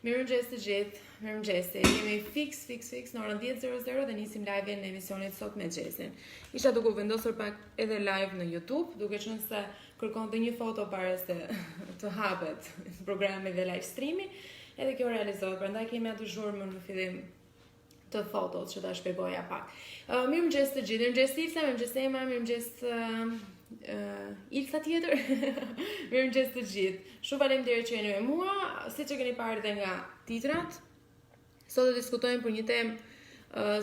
Mirëmëngjes të gjithë, mirëmëngjes. Jemi fix në orën 10:00 dhe nisim live-in në emisionin sot me Xhesin. Isha duke u vendosur pak edhe live në YouTube, duke qenë se kërkonte një foto para se të hapet programi dhe live streami, edhe kjo realizohet. Prandaj kemi atë zhurmën në fillim të fotos që ta shpjegoja pak. Mirëmëngjes të gjithë, mirëmëngjes Ilsa, mirëmëngjes Ema, mirëmëngjes Ilsa tjetër. Mirëmëngjes të gjithë. Shumë faleminderit që jeni me mua. Siç e keni parë dhe nga titrat, sot do diskutojmë për një temë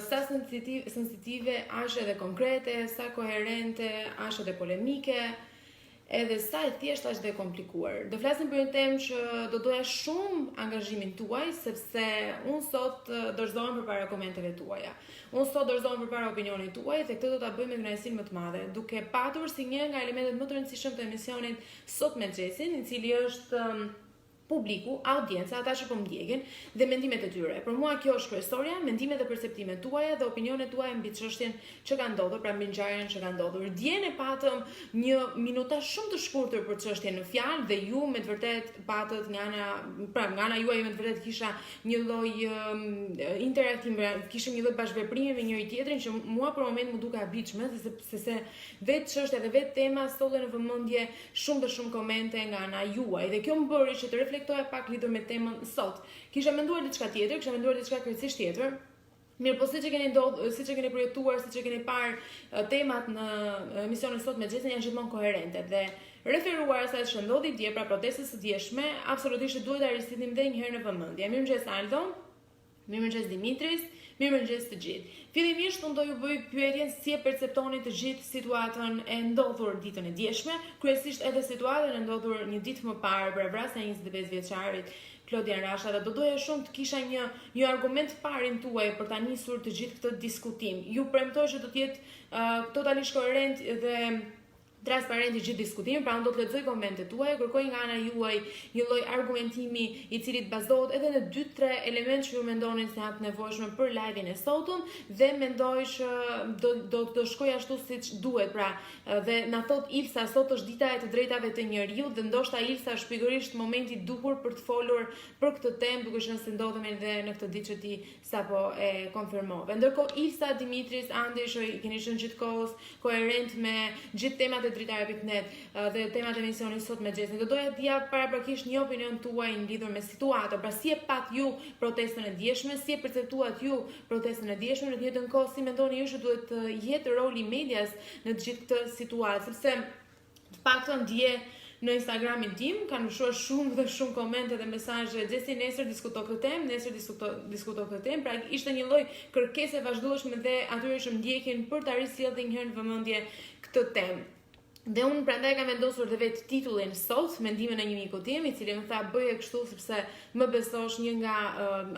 sa sensitive, aq edhe konkrete, sa koherente, aq edhe polemike, edhe sa e thjeshtë aq dhe e komplikuar. Do flasim për një temë që do doja shumë angazhimin tuaj, sepse unë sot dorëzohem përpara komenteve tuaja. Unë sot dorëzohem përpara opinionit tuaj dhe këtë do ta bëj me kënaqësinë më të madhe, duke patur si një nga elementet më të rëndësishëm të emisionit sot me Xhesin, i cili është publiku, audienca, ata që po më ndjekin dhe mendimet e tyre. Për mua kjo është kryesorja, mendimet dhe perceptimet tuaja dhe opinionet tuaja mbi çështjen që ka ndodhur, pra mbi ngjarjen që ka ndodhur. Dje ne patëm një minuta shumë të shkurtër për çështjen në fjalë dhe ju me të vërtet patët nga ana juaj me të vërtet kisha një lloj interaktim, kishim një lloj bashkëveprimi me njëri tjetrin që mua për moment më duke habitshme, sepse vetë çështja dhe vetë tema sollen në vëmendje shumë komente nga ana juaj dhe kjo më bëri që të reflektoja pak lidhur me temën sot. Kisha menduar diçka tjetër, kisha menduar diçka krejtësisht tjetër. Mirë, po siç e keni përjetuar, siç e keni parë temat në emisionin sot me Xhesin janë gjithmonë koherente dhe referuar asaj që ndodhi dje, pra protestës së djeshme, absolutisht duhet ta risitnim edhe një herë në vëmendje. Mirëmëngjes Aldo, mirëmëngjes Dimitris, mirëmëngjes të gjithë. Fillimisht unë do ju bëj pyetjen si e perceptoni të gjithë situatën e ndodhur ditën e djeshme, kryesisht edhe situatën e ndodhur një ditë më parë për vrasjen e 25 vjeçarit Klodian Rasha, dhe do doja shumë të kisha një argument parin tuaj për ta nisur të gjithë këtë diskutim. Ju premtoj që do të jetë totalisht koherent dhe transparent i gjithë diskutimi, pra unë do të lexoj komentet tuaja, kërkoj nga ana juaj një lloj argumentimi i cili të bazohet edhe në 2-3 elementë që ju mendoni se janë të nevojshme për live-in e sotëm dhe mendoj që do shkoj ashtu siç duhet, pra dhe na thot Ilsa sot është dita e të drejtave të njeriut dhe ndoshta Ilsa është pikërisht momenti i duhur për të folur për këtë temë, duke qenë se ndodhemi edhe në këtë ditë që ti sapo e konfirmove. Ndërkohë Ilsa, Dimitris, Andi që i keni qenë gjithkohës koherent me gjithë temat dritare.net dhe temat e emisionit sot me Xhesin. Do doja të jap paraprakisht një opinion tuaj në lidhur me situatën. Pra si e pat ju protestën e djeshme, si e perceptuat ju protestën e djeshme, në të njëjtën kohë si mendoni ju që duhet të jetë roli i medias në të gjithë këtë situatë, sepse të paktën dje në Instagramin tim kanë lëshuar shumë komente dhe mesazhe. Xhesi nesër diskuto këtë temë, pra ishte një lloj kërkese vazhdueshme dhe atyre që më ndjekin për ta risjellë një herë në vëmendje këtë temë. Dhe unë prandaj kam vendosur dhe vetë titullin sot, mendimin e një miku tim, i cili më tha bëje kështu sepse më besosh një nga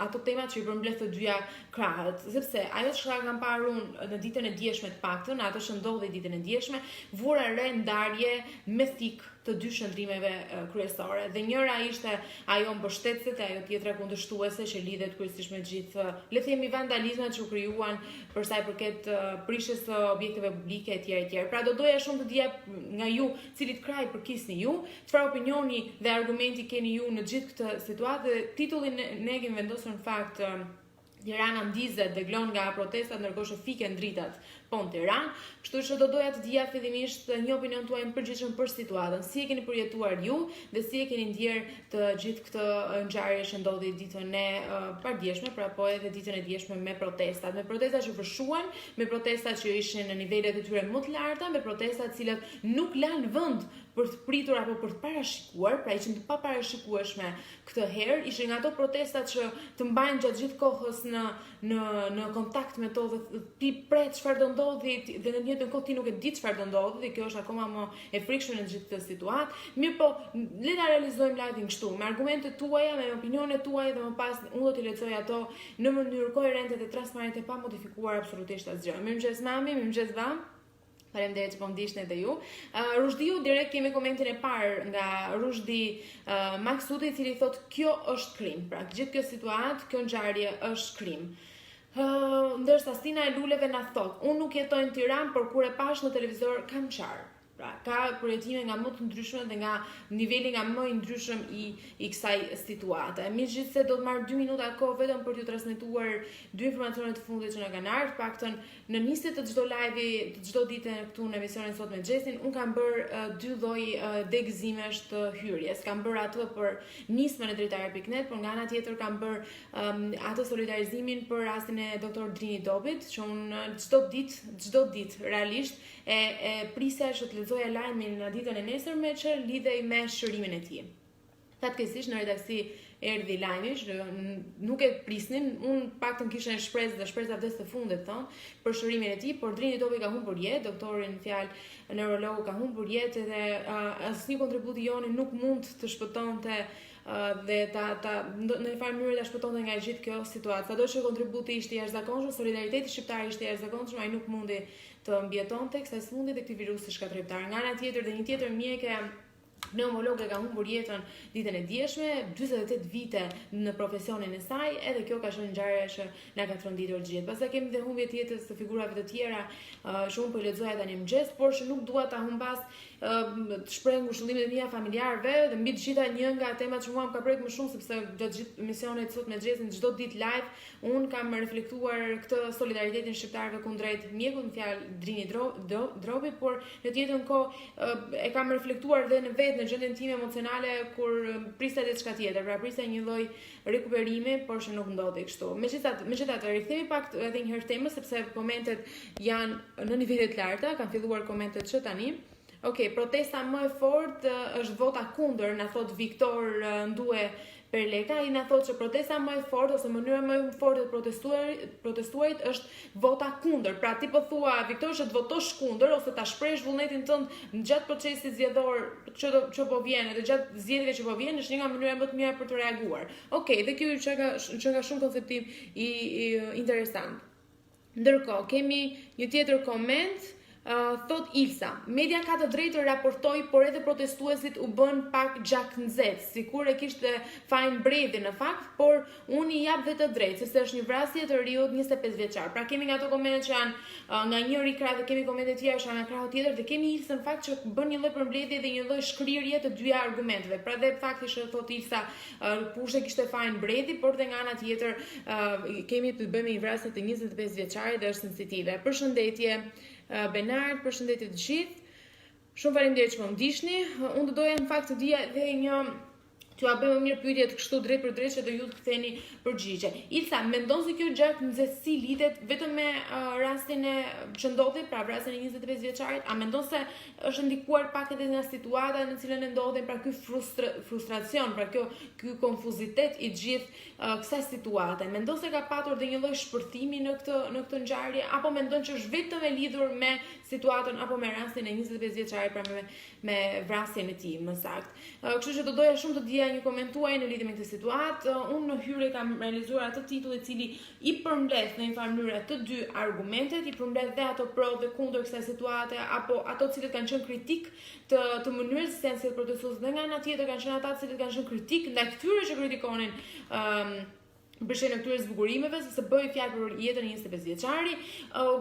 ato temat që i përmbledh të dyja krahët, sepse ajo që kam parë unë në ditën e djeshme të paktën, ato që ndodhi ditën e djeshme, vura re ndarje me thik të dy shëndrimeve kryesore. Dhe njëra ishte ajo mbështetëse dhe ajo tjetra kundërshtuese që lidhet kryesisht me gjithë, le të themi, vandalizmat që u krijuan për sa i përket prishjes së objekteve publike etj. Pra do doja shumë të dija nga ju, cilit kraj përkisni ju, çfarë opinioni dhe argumenti keni ju në gjithë këtë situatë. Titullin ne kemi vendosur në fakt Tirana ndizet dhe glon nga protestat ndërkohë që fiken dritat në Tiranë, kështu që do doja të dija fillimisht një opinion tuaj në përgjithshëm për situatën, si e keni përjetuar ju dhe si e keni ndjer të gjithë këtë ngjarje që ndodhi ditën e pardjeshme, pra po edhe ditën e djeshme me protestat që vërshuan, me protestat që ishin në nivelet e tyre më të larta, me protestat të cilat nuk lanë vend për të pritur apo për të parashikuar, pra ishin të paparashikueshme këtë herë, ishin nga ato protestat që të mbajnë gjatë gjithë kohës në kontakt me to dhe ti pret çfarë do ndodhi dhe në të njëjtën kohë ti nuk e di çfarë do ndodhi dhe kjo është akoma më e frikshme në gjithë këtë situatë. Mirë, po le ta realizojmë live-in kështu, me argumentet tuaja, me opinionet tuaja dhe më pas unë do t'i lexoj ato në mënyrë koherente dhe transparente pa modifikuar absolutisht asgjë. Mirëmëngjes Mami, mirëmëngjes Vam. Faleminderit që po ndihni edhe ju. Rushdiu direkt kemi komentin e parë nga Rushdi Maksuti, i cili thotë kjo është krim. Pra gjithë kjo situatë, kjo ngjarje është krim. Ndërsa Stina e Luleve na thotë, unë nuk jetoj në Tiranë, por kur e pash në televizor kam qarë. Pra, ka përjetime nga më të ndryshme dhe nga niveli nga më i ndryshëm i kësaj situate. Megjithëse do të marr 2 minuta kohë vetëm për t'ju transmetuar 2 informacione të fundit që na kanë ardhur, paktën në nisje të çdo live-i, të çdo dite këtu në emisionin Sot me Xhesin, un kam bërë 2 lloj degëzimesh të hyrjes. Kam bërë atë për nismën e dritare.net, por nga ana tjetër kam bërë atë solidarizimin për rastin e doktor Drini Dobit, që un çdo ditë realisht e prisja që të lexoja lajmin në ditën e nesërme që lidhej me shërimin e tij. Fatkeqësisht në redaksi erdhi lajmi, nuk e prisnin, unë paktën kisha një shpresë dhe shpresa vdes të fundit për shërimin e tij, por Drini Dobi ka humbur jetë, doktorin fjalë neurologu ka humbur jetë dhe asnjë kontributi joni nuk mund të shpëtonte dhe në një farë mënyrë ta shpëtonte nga gjithë kjo situatë. Sado që kontributi ishte i jashtëzakonshëm, solidariteti shqiptar ishte i jashtëzakonshëm, ai nuk mundi të mbijetonte kësaj sëmundje dhe këtij virusi shkatërrimtar. Nga ana tjetër dhe një tjetër mjeke pneumologe ka humbur jetën ditën e djeshme, 48 vite në profesionin e saj, edhe kjo ka qenë ngjarje që na ka tronditur gjithë. Pastaj kemi dhe humbje të jetës të figurave të tjera, që unë po lexoja tani në mëngjes, por që nuk dua ta humbas të shpreh ngushëllimet e mia familjarëve dhe mbi të gjitha një nga temat që mua më ka prek më shumë sepse gjatë gjithë emisionit Sot me Xhesin çdo ditë live un kam reflektuar këtë solidaritetin shqiptarëve kundrejt mjekut në fjalë Drini Drobi, por në të njëjtën kohë e kam reflektuar dhe në vetë në gjendjen time emocionale kur prista diçka tjetër, pra prista një lloj rikuperimi, por që nuk ndodhi kështu. Megjithatë rikthehemi pak edhe një herë temës sepse komentet janë në nivele të larta, kanë filluar komentet që tani. Protesta më e fortë është vota kundër, na thot Viktor Ndue Perleka, i na thot që protesta më e fortë ose mënyra më e fortë e protestuarit është vota kundër. Pra ti po thua Viktor që të votosh kundër ose ta shprehësh vullnetin tënd gjatë procesit zgjedhor që po vjen, edhe gjatë zgjedhjeve që po vjen, është një nga mënyrat më të mira për të reaguar. Dhe kjo që ka shumë konceptim i interesant. Ndërkohë kemi një tjetër koment. Thot Ilsa, media ka të drejtë të raportoj, por edhe protestuesit u bën pak gjaknxet, sikur e kishte fajin Bredhi në fakt, por unë i jap dhe të drejtë, sepse është një vrasje të riut 25 vjeçar. Pra kemi nga ato komente që janë nga njëri krah dhe kemi komente tjera që janë nga krahu tjetër dhe kemi Ilsa në fakt që bën një lloj përmbledhje dhe një lloj shkrirje të dyja argumenteve. Pra dhe fakti që thot Ilsa, kush e kishte fajin Bredhi, por dhe nga ana tjetër kemi të bëjmë një vrasje të 25 vjeçarit dhe është sensitive. Përshëndetje Benard, përshëndetje të gjithë. Shumë faleminderit që më ndiqni. Unë do doja në fakt të dija edhe një t'ju a bëjmë mirë pyetje të kështu drejt për drejt që do ju të ktheni përgjigje. Ilsa, mendon se kjo gjaknxetësi lidhet vetëm me rastin që ndodhi, pra vrasjen e 25 vjeçarit, a mendon se është ndikuar pak edhe nga situata në cilën e ndodhen, pra ky frustracion, pra ky konfuzitet i gjithë kësaj situate? Mendon se ka patur dhe një lloj shpërthimi në këtë ngjarje, apo mendon që është vetëm e lidhur me situatën apo me rastin e 25 vjeçarit, pra me vrasjen e tij më saktë? Kështu që do doja shumë të dija një komentuaj në lidhje me këtë situatë. Unë në hyrje kam realizuar atë titull i cili i përmbledh në një farë mënyrë të dy argumentet, i përmbledh dhe ato pro dhe kundër kësaj situate, apo ato cilët kanë qenë kritik të mënyrës se janë si protestues, dhe nga ana tjetër kanë qenë ata cilët kanë qenë kritik ndaj këtyre që kritikonin bëshën e këtyre zbukurimeve, sepse bëj fjalë për jetën e 25 vjeçari,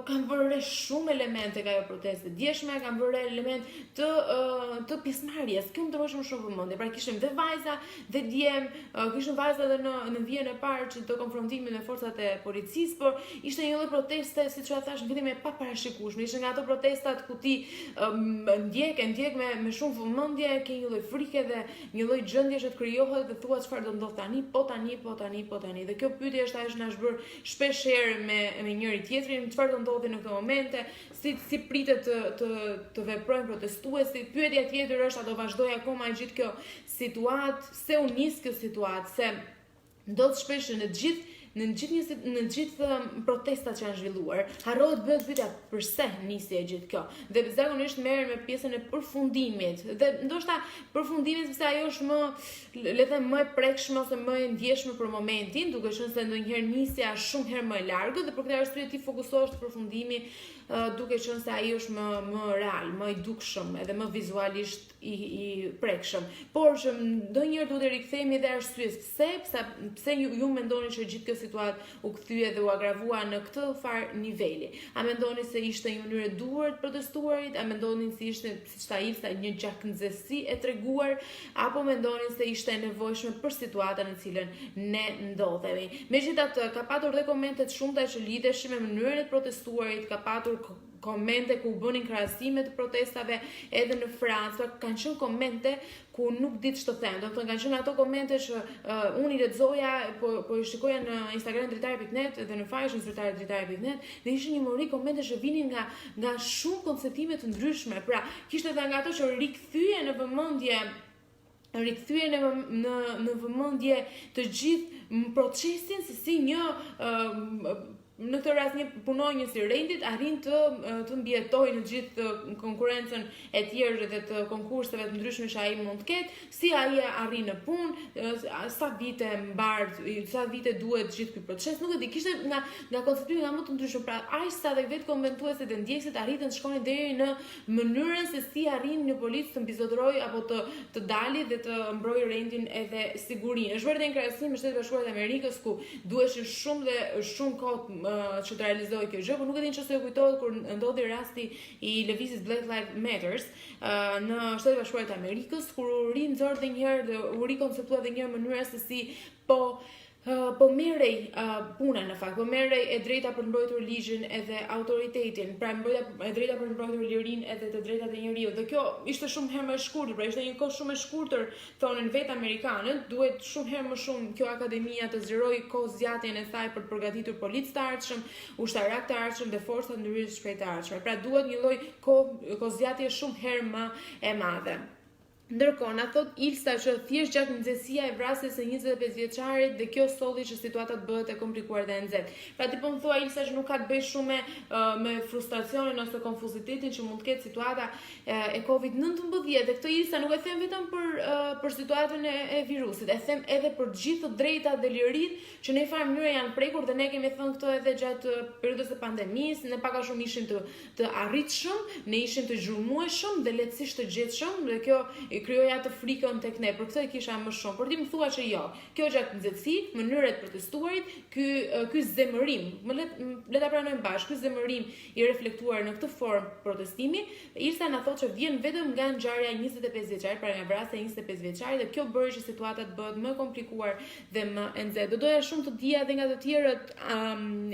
kanë vënë shumë elemente nga ajo protestë djeshme, kanë vënë element të pjesëmarrjes. Kjo më tërheq shumë vëmendje. Pra kishim dhe vajza dhe djem, kishim vajza edhe në vijën e parë që të konfrontimit me forcat e policisë, por ishte një lloj proteste, siç u thash, në fillim e paparashikueshme. Ishte nga ato protestat ku ti ndjek me shumë vëmendje, ke një lloj frike dhe një lloj gjendje që të krijohet dhe thua çfarë do ndodh tani, po tani. Dhe kjo pyetje është ajo që na është bërë shpesh herë me njëri tjetrin, çfarë do ndodhi në këto momente, si pritet të veprojnë protestuesit. Pyetja tjetër është, a do vazhdojë akoma gjithë kjo situatë, se u nis kjo situatë, se ndodh shpesh në gjithë protestat që janë zhvilluar, harrohet bëhet pyetja pse nisi e gjithë kjo. Dhe zakonisht merren me pjesën e përfundimit. Dhe ndoshta përfundimit sepse ajo është më, le të them, më e prekshme ose më e ndjeshme për momentin, duke qenë se ndonjëherë nisja është shumë herë më e largët dhe për këtë arsye ti fokusohesh te përfundimi, duke qenë se ai është më real, më i dukshëm edhe më vizualisht i prekshëm, por që ndonjëherë duhet të rikthehemi edhe arsyes pse ju mendoni që gjithë kjo situatë u kthye dhe u agravua në këtë farë niveli. A mendoni se ishte një mënyrë e duhur të protestuarit, a mendoni se ishte, siç tha Ilsa, një gjaknxesi e treguar, apo mendoni se ishte e nevojshme për situatën në cilën ne ndodhemi. Megjithatë, ka patur dhe komente të shumta që lidheshin me mënyrën e protestuarit, ka patur komente ku bënin krahasime të protestave edhe në Francë, kanë qenë komente ku nuk di ç'të them. Do të thonë kanë qenë ato komente që unë i lexoja, po i shikoja në Instagram dritare.net dhe në faqen dritare.net dhe ishin një mori komente që vinin nga shumë konceptime të ndryshme. Pra, kishte edhe nga ato që rikthye në vëmendje të gjithë procesin se si një në këtë rast një punonjës i rendit arrin të mbijetojë në gjithë konkurrencën e tjerë dhe të konkurseve të ndryshme që ai mund të ketë, si ai arrin në punë, sa vite sa vite duhet gjithë ky proces, nuk e di, kishte nga konceptime nga më të ndryshme, pra aq sa dhe vetë konventuesit dhe ndjekësit arritën të shkonin deri në mënyrën se si arrin një policë të mbizotërojë apo të dalë dhe të mbrojë rendin edhe sigurinë. Është vërtet një krahasim me Shtetet Bashkuara të Amerikës ku duheshin shumë kohë që të realizojë kjo gjë, por nuk e di nëse ju kujtohet kur ndodhi rasti i lëvizjes Black Lives Matter në Shtetet Bashkuara të Amerikës, kur u rinxor edhe një herë dhe u rikonceptua edhe një herë mënyra se si po merrej puna në fakt, po merrej e drejta për të mbrojtur ligjin edhe autoritetin, pra e drejta për të mbrojtur lirinë edhe të drejtat e njeriut. Dhe kjo ishte shumë herë më e shkurtër, pra ishte një kohë shumë e shkurtër, thonin vetë amerikanët, duhet shumë herë më shumë kjo akademia të zgjerojë kohë zgjatjen e saj për të përgatitur policë të ardhshëm, ushtarak të ardhshëm dhe forcat ndërhyrëse shpejtë të ardhshme. Pra duhet një lloj kohë zgjatje shumë herë më e madhe. Ndërkohë, na thot Ilsa që thjesht gjaknxesia e vrasjes së 25 vjeçarit dhe kjo solli që situata të bëhet e komplikuar dhe e nxehtë. Pra ti po më thua Ilsa që nuk ka të bëjë shumë me frustracionin ose konfuzitetin që mund të ketë situata e COVID-19 dhe këtë Ilsa nuk e them vetëm për situatën e virusit, e them edhe për gjithë të drejtat dhe liritë që në një farë mënyrë janë prekur dhe ne kemi thënë këto edhe gjatë periudhës së pandemisë, ne pak a shumë ishim të arritshëm, ne ishim të zhurmueshëm dhe lehtësisht të gjetshëm dhe kjo krijoja të frikën tek ne, për këtë e kisha më shumë. Por ti më thua që jo, kjo gjaknxetësi, mënyra e protestuarit, ky zemërim, le ta pranojmë bashkë, ky zemërim i reflektuar në këtë formë protestimi, Ilsa na thotë që vjen vetëm nga ngjarja e 25 vjeçarit, pra nga vrasja e 25 vjeçarit dhe kjo bëri që situata të bëhet më komplikuar dhe më e nxehtë. Do doja shumë të dija edhe nga të tjerët,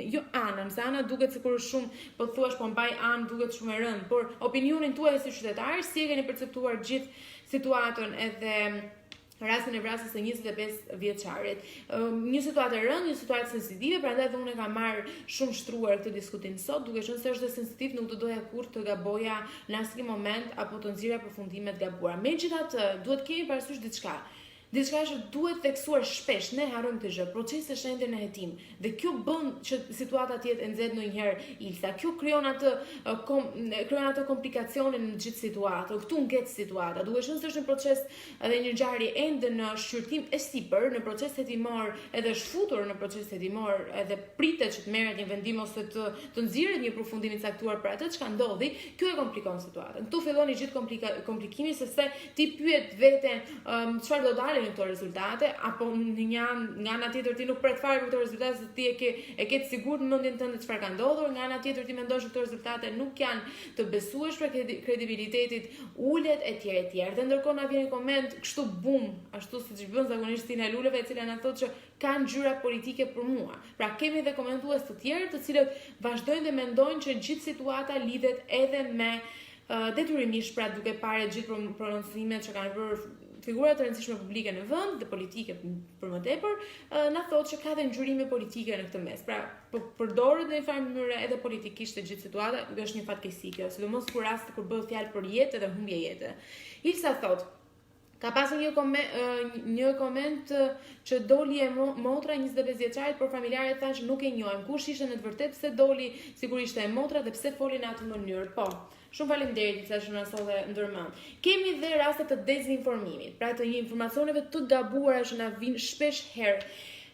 jo Anën, se Ana duket sikur shumë, po thuash po mbaj Anë duket shumë e rëndë, por opinionin tuaj si qytetar, si e keni perceptuar gjithë situatën edhe rastin e vrasjes së 25 vjeçarit. Një situatë e rëndë, një situatë sensitive, prandaj edhe unë kam marrë shumë shtruar këtë diskutim sot, duke qenë se është sensitiv, nuk do doja kurrë të gaboja në asnjë moment apo të nxjerrja përfundime të gabuara. Megjithatë, duhet kemi parasysh diçka që duhet theksuar shpesh, ne harrojmë këtë gjë, procesi është ende në hetim. Dhe kjo bën që situata të jetë e nxehtë ndonjëherë Ilsa. Kjo krijon atë komplikacione në gjithë situatën. Këtu ngjet situata. Duhet qenë se është një proces edhe një ngjarje ende në shqyrtim e sipër, në proces hetimor, edhe shfutur në proces hetimor, edhe pritet që të merret një vendim ose të nxirret një përfundim i caktuar për atë çka ndodhi. Kjo e komplikon situatën. Ktu fillon i gjithë komplikimi sepse ti pyet veten çfarë do dalë në këto rezultate, apo nga ana tjetër ti nuk pret fare për këto rezultate se ti e ke të sigurt në mendjen tënde çfarë ka ndodhur, nga ana tjetër ti mendon se këto rezultate nuk janë të besueshme, kredibilitetit ulet etj. Dhe ndërkohë na vjen një koment kështu bum, ashtu siç bën zakonisht Tina Luleve, e cila na thotë që kanë ngjyra politike për mua. Pra kemi edhe komentues të tjerë të cilët vazhdojnë dhe mendojnë që gjithë situata lidhet edhe me detyrimisht, pra duke parë gjithë prononcimet që kanë bërë figurat të rëndësishme publike në vend dhe politike për më tepër, na thotë që ka dhe ngjyrime politike në këtë mes. Pra, përdoret në një farë mënyrë edhe politikisht të gjithë situata, dhe është një fatkeqësi kjo, sidomos kur raste kur bëhet fjalë për jetë dhe humbje jete. Ilsa thotë, ka pasur një koment që doli e motra 25 vjeçarit, por familjarët thanë që nuk e njohin. Kush ishte në të vërtetë, pse doli, sigurisht e motra dhe pse foli në atë mënyrë. Po. Shumë faleminderit Ilsa që na solli ndërmend. Kemi dhe raste të dezinformimit, pra të një informacioneve të gabuara që na vijnë shpesh herë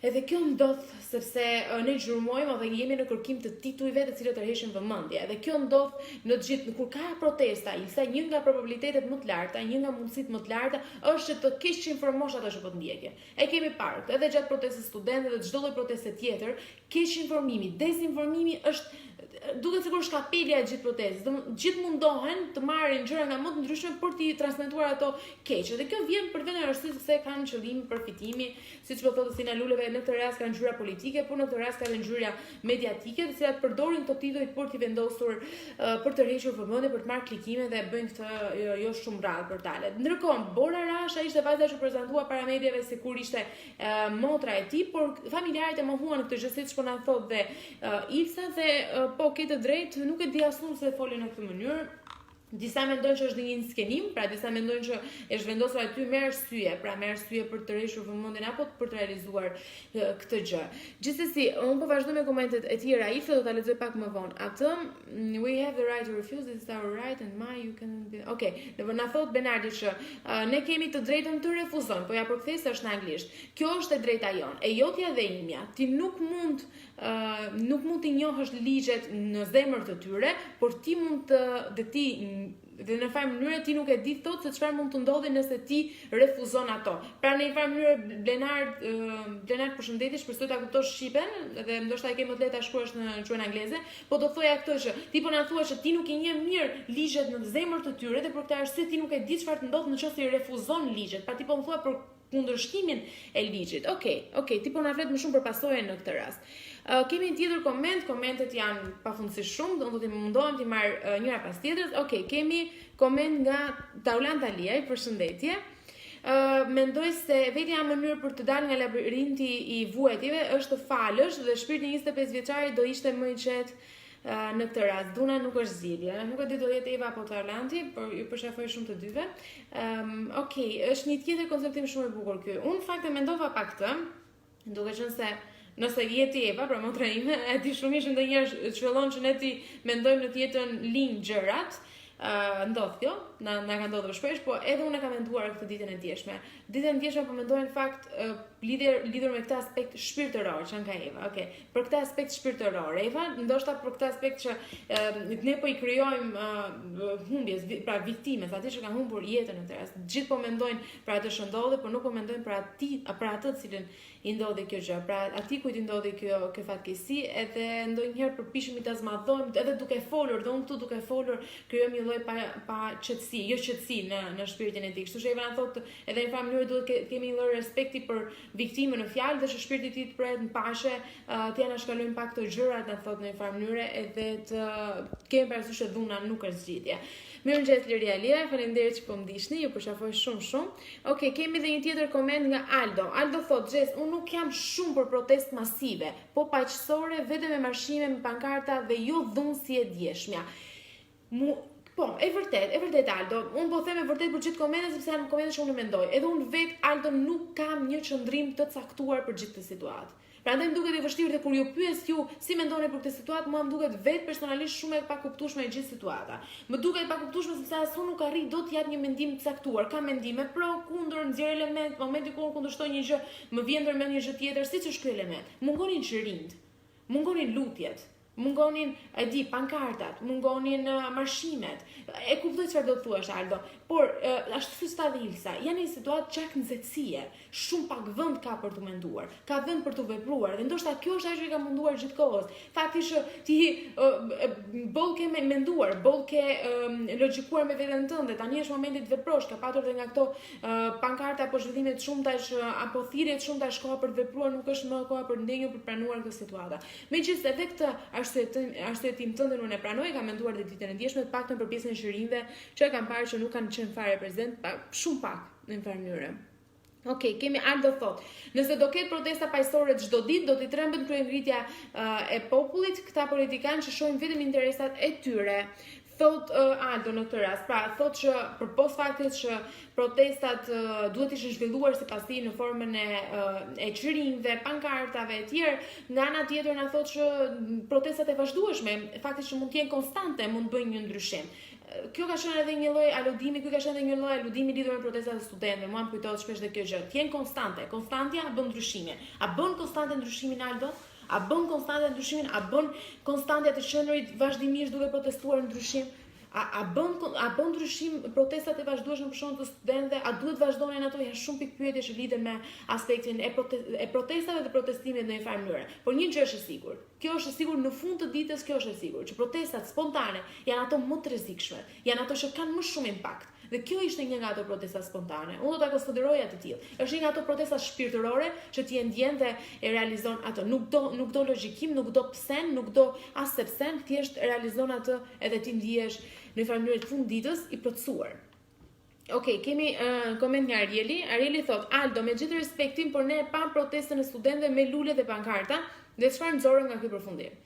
Edhe kjo ndodh sepse ne gjurmojmë dhe jemi në kërkim të titujve të cilët tërheqin vëmendje. Dhe kjo ndodh në të gjithë kur ka protesta, Ilsa, një nga probabilitetet më të larta, një nga mundësitë më të larta është që të keq informosh ato që po të ndjekje. E kemi parë edhe gjatë protestës studentëve dhe çdo lloj proteste tjetër, keq informimi, dezinformimi është duket sikur shkapelja e gjithë protestës. Gjithë mundohen të marrin gjëra nga më të ndryshme për t'i transmetuar ato keq. Dhe kjo vjen për vetëm arsye se kanë qëllim përfitimi, siç po thotë Sina Luleve, në këtë rast kanë ngjyra politike, por në këtë rast kanë ngjyra mediatike, të cilat përdorin këto tituj për t'i vendosur për të rrequr vëmendje, për të marrë klikime dhe bëjnë këtë jo shumë rrallë portale. Ndërkohë, Bora Rasha ishte vajza që prezantua para mediave sikur ishte motra e tij, por familjarët e mohuan këtë gjë, siç po na thotë dhe Ilsa, dhe po ke të drejtë, nuk e di asnjë se folën në këtë mënyrë. Disa mendojnë që është një skenim, pra disa mendojnë që është vendosur aty me arsye, pra me arsye për të rreshur vëmendjen apo për të realizuar këtë gjë. Gjithsesi, unë po vazhdoj me komentet e tjera, Ilse do ta lexoj pak më vonë. Atë, we have the right to refuse, this is our right and my you can be... Okay, na thot Benardi që ne kemi të drejtën të refuzojmë, po ja përkthej se është në anglisht. Kjo është e drejta jon, e jotja dhe imja. Ti nuk mund t'i njohësh ligjet në zemër të tyre, por ti mund dhe në farë mënyrë ti nuk e di thotë se çfarë mund të ndodhi nëse ti refuzon ato. Pra në një farë mënyrë Blenard përshëndetje, shpresoj ta kuptosh shqipen dhe ndoshta e ke më të lehtë ta shkruash në gjuhën angleze, po do thoja këtë që ti po na thua që ti nuk e njeh mirë ligjet në zemër të tyre dhe për këtë arsye ti nuk e di çfarë të ndodh nëse i refuzon ligjet. Pra ti po më thua për kundërshtimin e ligjit. Okej, ti po na flet më shumë për pasojën në këtë rast. Kemi një tjetër koment, komentet janë pafundësisht shumë, do të mundohem të marr njëra pas tjetrës. Okej, kemi koment nga Taulan Taliaj, përshëndetje. Mendoj se vetja mënyrë për të dalë nga labirinti i vuajtjeve është të falësh dhe shpirti 25 vjeçari do ishte më i qetë në këtë rast. Duna nuk është zgjidhje. Nuk e di do jetë Eva apo Taulanti, por ju përshafoj shumë të dyve. Okej, është një tjetër konceptim shumë i bukur ky. Unë fakt e mendova pak këtë, duke qenë se nëse jeti Eva, pra motra ime, e di shumë mirë që ndonjëherë fillon që ne ti mendojmë në të jetën linj gjërat, ndodh kjo, na ka ndodhur shpesh, po edhe unë e kam menduar këtë ditën e djeshme. Ditën e djeshme po mendoj në fakt lidhur me këtë aspekt shpirtëror që nga Eva. Okej, për këtë aspekt shpirtëror, Eva, ndoshta për këtë aspekt që ne po i krijojmë humbjes, pra viktimes, aty që kanë humbur jetën në të rast. Gjithë po mendojnë për atë që ndodhi, por nuk po mendojnë për atë cilën i ndodhi kjo gjë. Pra atij kujt i ndodhi kjo fatkeqësi, edhe ndonjëherë përpiqemi ta zmadhojmë, edhe duke folur, dhe unë këtu duke folur krijojmë një lloj pa qetësi, jo qetësi në shpirtin e tij. Kështu që Eva na thotë edhe në fakt mënyrë duhet kemi një lloj respekti për viktimën në fjalë dhe që shpirti i tij të prehet në paqe, të anashkalojmë pak këto gjërat, na thotë në një farë mënyrë, edhe të kemi parasysh që dhuna nuk është zgjidhje. Mirëmëngjes Liria Lia, faleminderit që po më ndiqni, ju përshafoj shumë. Okej, kemi edhe një tjetër koment nga Aldo. Aldo thotë, "Xhes, unë nuk jam shumë për protestë masive, po paqësore, vetëm me marshime me pankarta dhe jo dhunë si e djeshmja." Po, e vërtet Aldo, unë po them e vërtet për gjithë komentet sepse janë komente që unë mendoj. Edhe unë vet Aldo nuk kam një qëndrim të caktuar për gjithë këtë situatë. Prandaj më duket e vështirë dhe kur ju pyes ju si mendoni për këtë situatë, mua më duket vet personalisht shumë e pakuptueshme e gjithë situata. Më duket e pakuptueshme sepse as unë nuk arrit dot të jap një mendim të caktuar. Kam mendime pro, kundër, nxjerr element, momenti kur unë kundërshtoj një gjë, më vjen ndërmend një gjë tjetër, siç është ky element. Mungonin xhirind, mungonin lutjet, mungonin, pankartat, mungonin marshimet. E kuptoj çfarë do të thuash Aldo, por ashtu si sta dhe Ilsa, janë një situatë çak nxehtësie. Shumë pak vend ka për të menduar, ka vend për të vepruar, dhe ndoshta kjo është ajo që ka munduar gjithkohës. Fakti që ti boll ke menduar, boll ke logjikuar me veten tënde, tani është momenti të veprosh, ka patur edhe nga këto pankarta apo zhvillime të shumta apo thirrje të shumta shkoha për të vepruar, nuk është më koha për ndenjur për pranuar këtë situatë. Megjithëse edhe këtë arsyetim tënde unë e pranoj, kam menduar dhe ditën e djeshme, të paktën për pjesën e shirinjve që kam parë që nuk kanë qenë fare prezent, shumë pak në një farë mënyrë. Okej, kemi Aldo thotë, nëse do ketë protesta paqësore çdo ditë, do t'i trembën kryengritja e popullit, këta politikanë që shohin vetëm interesat e tyre. Thot Aldo në këtë rast, pra thot që përpos faktit që protestat duhet ishin zhvilluar sipas tij në formën e çirinjve, pankartave e tjerë, nga ana tjetër na thot që protestat e vazhdueshme, fakti që mund të jenë konstante, mund bëjnë një ndryshim. kjo ka qenë edhe një lloj aludimi, ky ka qenë edhe një lloj aludimi lidhur me protestat e studentëve. Mua më kujtohet shpesh dhe kjo gjë. Tien konstante. Konstantja bën ndryshime. A bën konstante ndryshimin Aldo? A bën konstante ndryshimin? A bën konstante të qenurit vazhdimisht duke protestuar ndryshim? A bën ndryshim protestat e vazhdueshme për shkak të studentëve? A duhet vazhdonin ato? Janë shumë pikë pyetje që lidhen me aspektin e protestave dhe protestimit në një farë mënyrë. Por një gjë është e sigurt. Kjo është e sigurt në fund të ditës, kjo është e sigurt, që protestat spontane janë ato më të rrezikshme, janë ato që kanë më shumë impakt. Dhe kjo ishte një nga ato protesta spontane. Unë do ta konsideroja të tillë. Është një nga ato protesta shpirtërore që ti e ndjen dhe e realizon atë. Nuk do logjikim, nuk do psen, nuk do as sepsen, thjesht realizon atë edhe ti ndihesh në farë mënyrë të fund ditës i plotësuar. Okej, kemi koment nga Arieli. Arieli thot: "Aldo, me gjithë respektim, por ne e pam protestën e studentëve me lule dhe pankarta, dhe çfarë nxorën nga ky përfundim?"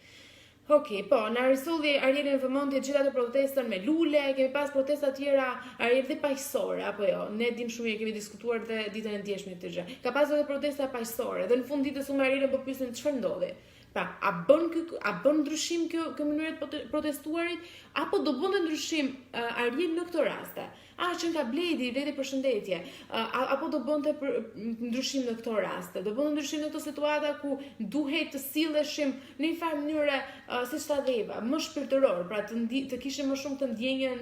Okej, po, na risulli Arieli në vëmendje gjithë ato protestën me lule, kemi pas protesta tjera Ariel dhe paqësore, apo jo? Ne dim shumë mirë, kemi diskutuar dhe ditën e ndjeshme këtë gjë. Ka pas edhe protesta paqësore, dhe në fund ditës unë Ariel po pyesin çfarë ndodhi. Pra, a bën ndryshim kjo mënyrë të protestuarit, apo do bënte ndryshim Ariel në këtë raste? Që nga Bledi përshëndetje, apo do bënte ndryshim në këto raste? Do bënte ndryshim në këto situata ku duhet të silleshim në një farë mënyre, siç ta dheva, më shpirtëror, pra të kishim më shumë të ndjenjën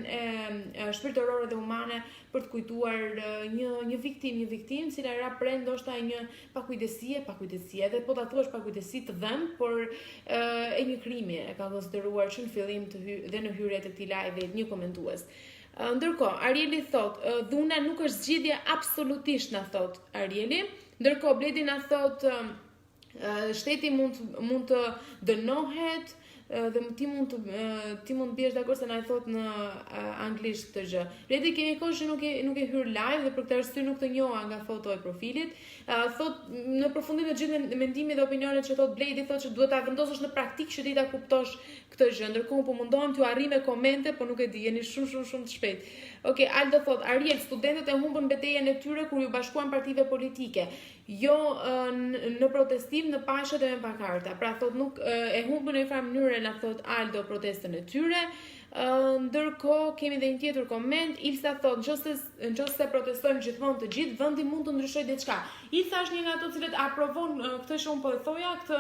shpirtërore dhe humane për të kujtuar një viktim, cila ra prej ndoshta një pakujdesie, edhe po ta thuash pakujdesi të dhënë, por e një krimi e ka konsideruar që në fillim dhe në hyrje të këtij live një komentues. Ndërkohë, Arieli thot, dhuna nuk është zgjidhje absolutisht, na thot Arieli. Ndërkohë, Bledi na thot, shteti mund të dënohet dhe ti mund të biesh dakord se na e thot në anglisht këtë gjë. Bledi kemi kohë që nuk e hyr live dhe për këtë arsye nuk të njoha nga foto e profilit. Thot në përfundim të gjithë mendimet dhe opinionet që thot Bledi, thot që duhet ta vendosësh në praktikë që ti ta kuptosh këtë gjë. Ndërkohë po mundohem t'ju arri me komente, por nuk e di, jeni shumë të shpejt. Okej, Aldo thot, Ariel, studentët e humbën betejën e tyre kur ju bashkuan partive politike. Jo në protestim, në paqe dhe me pankarta. Pra thot nuk e humbën në një farë mënyrë, na thot Aldo, protestën e tyre. Ndërkohë kemi edhe një tjetër koment. Ilsa thot, nëse protestojmë gjithmonë të gjithë, vendi mund të ndryshojë diçka. Ilsa është një nga ato cilët aprovon këtë që unë po e thoja, këtë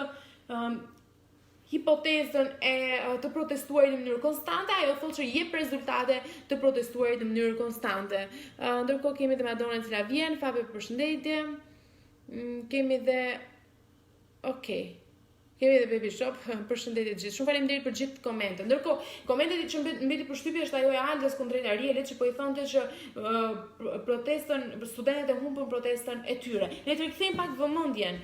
hipotezën e të protestuarit në mënyrë konstante, ajo thotë që jep rezultate të protestuarit në mënyrë konstante. Ndërkohë kemi dhe Madonna e cila vjen, Fabe përshëndetje. Kemi dhe kemi dhe Baby Shop, përshëndetje të gjithë. Shumë faleminderit për gjithë komentet. Ndërkohë, komentet që mbeti përshtypje është ajo e Aldës kundrejt Arielit, që po i thonte që studentët e humbën protestën e tyre. Ne të rikthejmë pak vëmendjen.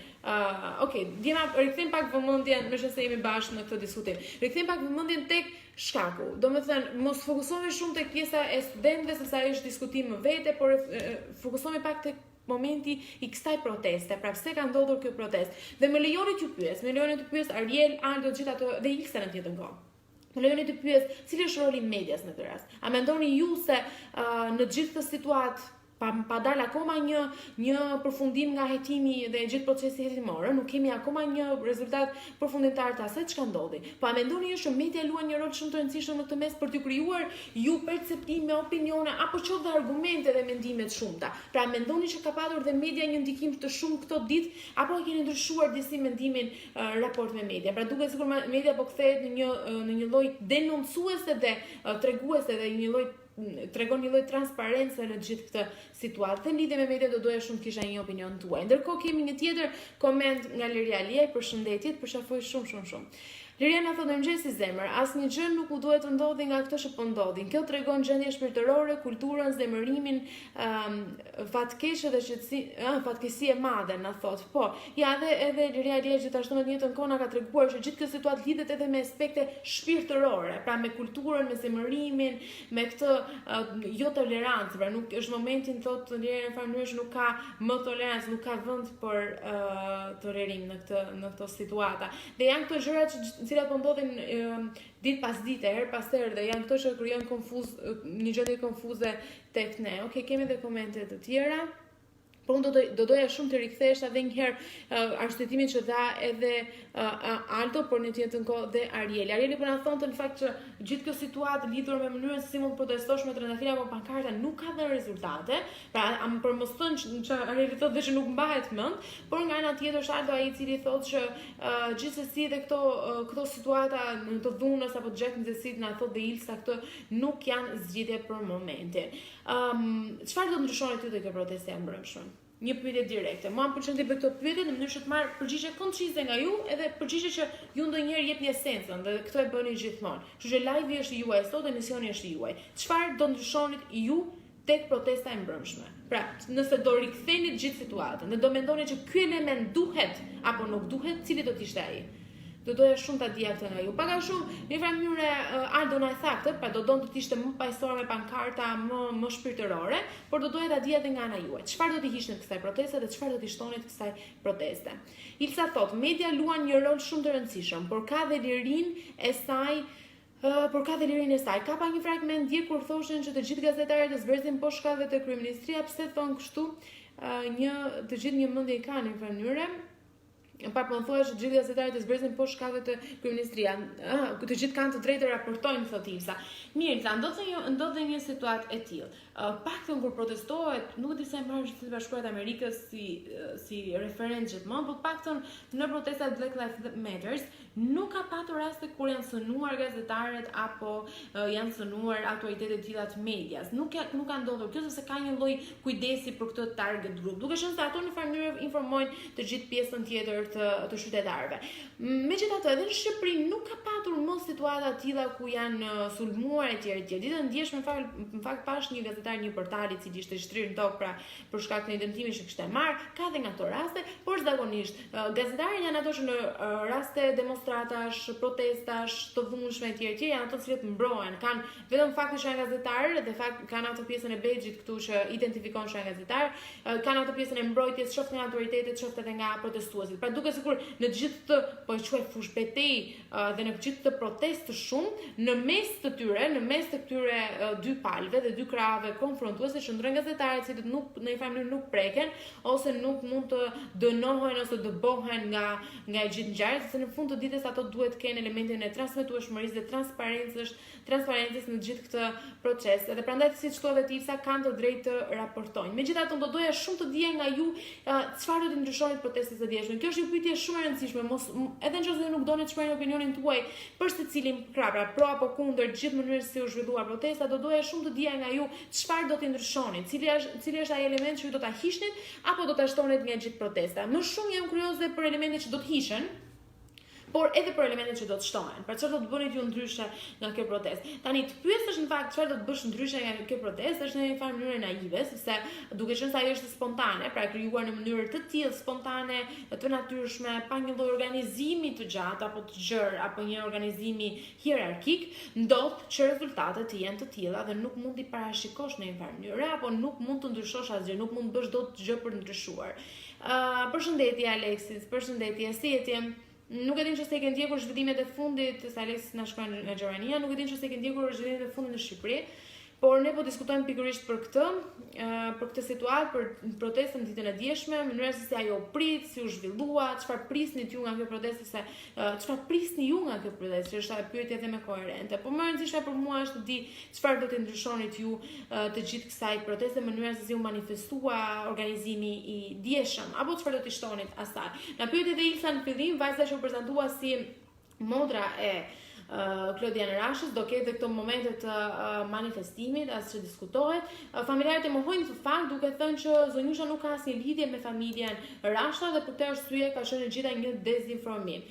Rikthejmë pak vëmendjen, me se jemi bashkë në këtë diskutim. Rikthejmë pak vëmendjen tek shkaku. Domethënë, mos fokusohemi shumë tek pjesa e studentëve, sepse ajo është diskutim më vete, por fokusohemi pak tek momenti i kësaj proteste, pra pse ka ndodhur kjo protestë. Dhe më lejoni t'ju pyes Ariel, Aldo, gjithë ato dhe Ilsa në tjetër kohë. Më lejoni të pyes, cili është roli i medias në këtë rast? A mendoni ju se në gjithë këtë situatë pa dal akoma një përfundim nga hetimi dhe gjithë procesi hetimor, nuk kemi akoma një rezultat përfundimtar të asaj çka ndodhi. Po a mendoni ju që media luan një rol shumë të rëndësishëm në këtë mes për të krijuar ju perceptime, opinione apo qoftë argumente dhe mendime të shumta? Pra mendoni që ka patur dhe media një ndikim të shumë këto ditë apo keni ndryshuar disi mendimin raport me media? Pra duket sikur media po kthehet në një lloj denoncuese dhe treguese dhe një lloj tregon një lloj transparence në gjithë këtë situatë. Dhe lidhje me media do doja shumë të kisha një opinion tuaj. Ndërkohë kemi një tjetër koment nga Liria Liaj, përshëndetje, përshafoj shumë. Liria na thotë mëngjesi zemër, asnjë gjë nuk u duhet të ndodhi nga këtë që po ndodhin. Kjo tregon gjendje shpirtërore, kulturën, zemërimin, fatkeqe dhe fatkesi e madhe, na thotë. Po, ja edhe Liria Liaj gjithashtu në të njëjtën kohë na ka treguar që gjithë kjo situatë lidhet edhe me aspekte shpirtërore, pra me kulturën, me zemërimin, me këtë jo tolerancë, pra nuk është momentin thotë Liria në farë mënyrë nuk ka më tolerancë, nuk ka vend për tolerim në këto situata. Dhe janë këto gjëra që cilat po ndodhin ditë pas dite, her pas herë, dhe janë këto që krijojnë një gjendje konfuze tek ne. Okej, kemi edhe komente të tjera. por unë do doja shumë të rikthehesha edhe një herë arshyetimin që dha edhe Aldo, por në të njëjtën kohë dhe Arieli. Arieli po na thonte në fakt që gjithë kjo situatë lidhur me mënyrën se si mund të protestosh me trëndafila apo pankarta nuk ka dhënë rezultate. Pra, për mos thënë që Arieli thotë dhe që nuk mbahet mend, por nga ana tjetër është Aldo ai i cili thotë që gjithsesi edhe këto situata në të dhunës apo të gjaknësit na thotë dhe Ilsa këto nuk janë zgjidhje për momentin. Çfarë do të ndryshoni ty te kjo protestë e mbrëmshme? Një pyetje direkte. Mua më pëlqen të bëj këto pyetje në mënyrë që të marr përgjigje koncize nga ju, edhe përgjigje që ju ndonjëherë jepni esencën, dhe këtë e bëni gjithmonë. Kështu që live-i është juaj sot, emisioni është juaj. Çfarë do ndryshonit ju tek protesta e mbrëmshme? Pra, nëse do riktheni gjithë situatën, dhe do mendoni që ky element duhet apo nuk duhet, cili do të ishte ai? Do doja shumë ta dija këtë nga ju. Pak a shumë, në një mënyrë Aldo na tha këtë, pra do donte të ishte më paqësore me pankarta, më shpirtërore, por do doja ta dija edhe nga ana juaj. Çfarë do t'i hiqni kësaj proteste dhe çfarë do t'i shtonit kësaj proteste? Ilsa thot, media luan një rol shumë të rëndësishëm, por ka dhe lirinë e saj. Ka pa një fragment dje kur thoshin që të gjithë gazetarët të zbresin poshtë shkallëve të kryeministria, pse thon kështu? Të gjithë një mendje kanë në mënyrë. Pa po thua që gjithë gazetarët të zbresin poshtë shkallëve të kryeministria. Të gjithë kanë të drejtë të raportojnë, thotë Ilsa. Mirë, Ilsa, ndodhe një situatë e tillë. Paktën kur protestohet, nuk di se e marrin Shtetet Bashkuara të Amerikës si referencë gjithmonë, por paktën në protestat Black Lives Matter nuk ka patur raste kur janë synuar gazetarët apo janë synuar autoritetet të tilla të medias. Nuk ka ndodhur kjo sepse ka një lloj kujdesi për këtë target group. Duke qenë se ato në farë mënyrë informojnë të gjithë pjesën tjetër të qytetarëve. Megjithatë, edhe në Shqipëri nuk ka patur më situata të tilla ku janë sulmuar etj. Ditën e ndjeshme në fakt pash një gazetar një portali i cili ishte shtrirë në tokë pra për shkak të identitimit që kishte marrë, ka dhe nga ato raste, por zakonisht gazetarët janë ato që në raste demonstratash, protestash, të dhunshme etj. Janë ato që mbrohen, kanë vetëm faktin që janë gazetarë dhe kanë ato pjesën e badge-it këtu që identifikon që janë gazetar, kanë ato pjesën e mbrojtjes qoftë nga autoritetet, qoftë edhe nga protestuesit. Pra duke sikur në të gjithë të po e quaj fush betej dhe në të gjithë të protestë shumë, në mes të këtyre dy palëve dhe dy krahave konfrontuese shndrojnë gazetarët që nuk në një farë mënyrë nuk preken ose nuk mund të dënohen ose dëbohen nga e gjithë ngjarjet, sepse në fund të ditës ato duhet të kenë elementin e transmetueshmërisë dhe transparencës në gjithë këtë proces. Edhe prandaj siç thua vetë Ilsa kanë të drejtë të raportojnë. Megjithatë do doja shumë të dija nga ju çfarë do të ndryshonit protestës së djeshme. Kjo është një pyetje shumë e rëndësishme, edhe nëse nuk doni të shprehni opinionin tuaj për secilin krah, pra pro apo kundër gjithë mënyrës si u zhvilluar protesta, do doja shumë të dija nga ju çfarë do të ndryshonit, cili është ai element që ju do ta hiqnit apo do ta shtonit nga gjithë protesta. Më shumë jam kurioze për elementet që do të hiqen, por edhe për elementet që do të shtohen. Pra çfarë do të bëni ju ndryshe nga kjo protestë? Tani të pyesësh në fakt çfarë do të bësh ndryshe nga kjo protestë është në një farë mënyrë naive, sepse duke qenë se ajo është spontane, pra e krijuar në mënyrë të tillë spontane, të natyrshme, pa një lloj organizimi të gjatë apo të gjerë apo një organizimi hierarkik, ndodh që rezultatet të jenë të tilla dhe nuk mund t'i parashikosh në një farë mënyrë apo nuk mund të ndryshosh asgjë, nuk mund të bësh dot gjë për të ndryshuar. Përshëndetje Aleksis, përshëndetje, si jeti? Nuk e din që se ke ndjekur zhvillimet e fundit, se Aleksis na shkruan nga Gjermania, nuk e din që se ke ndjekur zhvillimet e fundit në Shqipëri, por ne po diskutojmë pikërisht për këtë situatë, për protestën ditën e djeshme, mënyra se si ajo prit, si u zhvillua, çfarë prisni ju nga kjo protestë, çfarë prisni ju nga kjo protestë, është ajo pyetje edhe më koherente. Po më e rëndësishme për mua është të di çfarë do të ndryshonit ju të gjithë kësaj proteste, mënyra se si u manifestua organizimi i djeshëm, apo çfarë do t'i shtonit asaj. Na pyeti edhe Ilsa në fillim, vajza që u prezantua si modra e Klodian Rashës, do ketë dhe këto momente të manifestimit, as që diskutohet. Familjarët e mohojnë të fakt duke thënë që Zonjusha nuk ka asnjë lidhje me familjen Rasha dhe për këtë arsye ka qenë gjitha një dezinformim.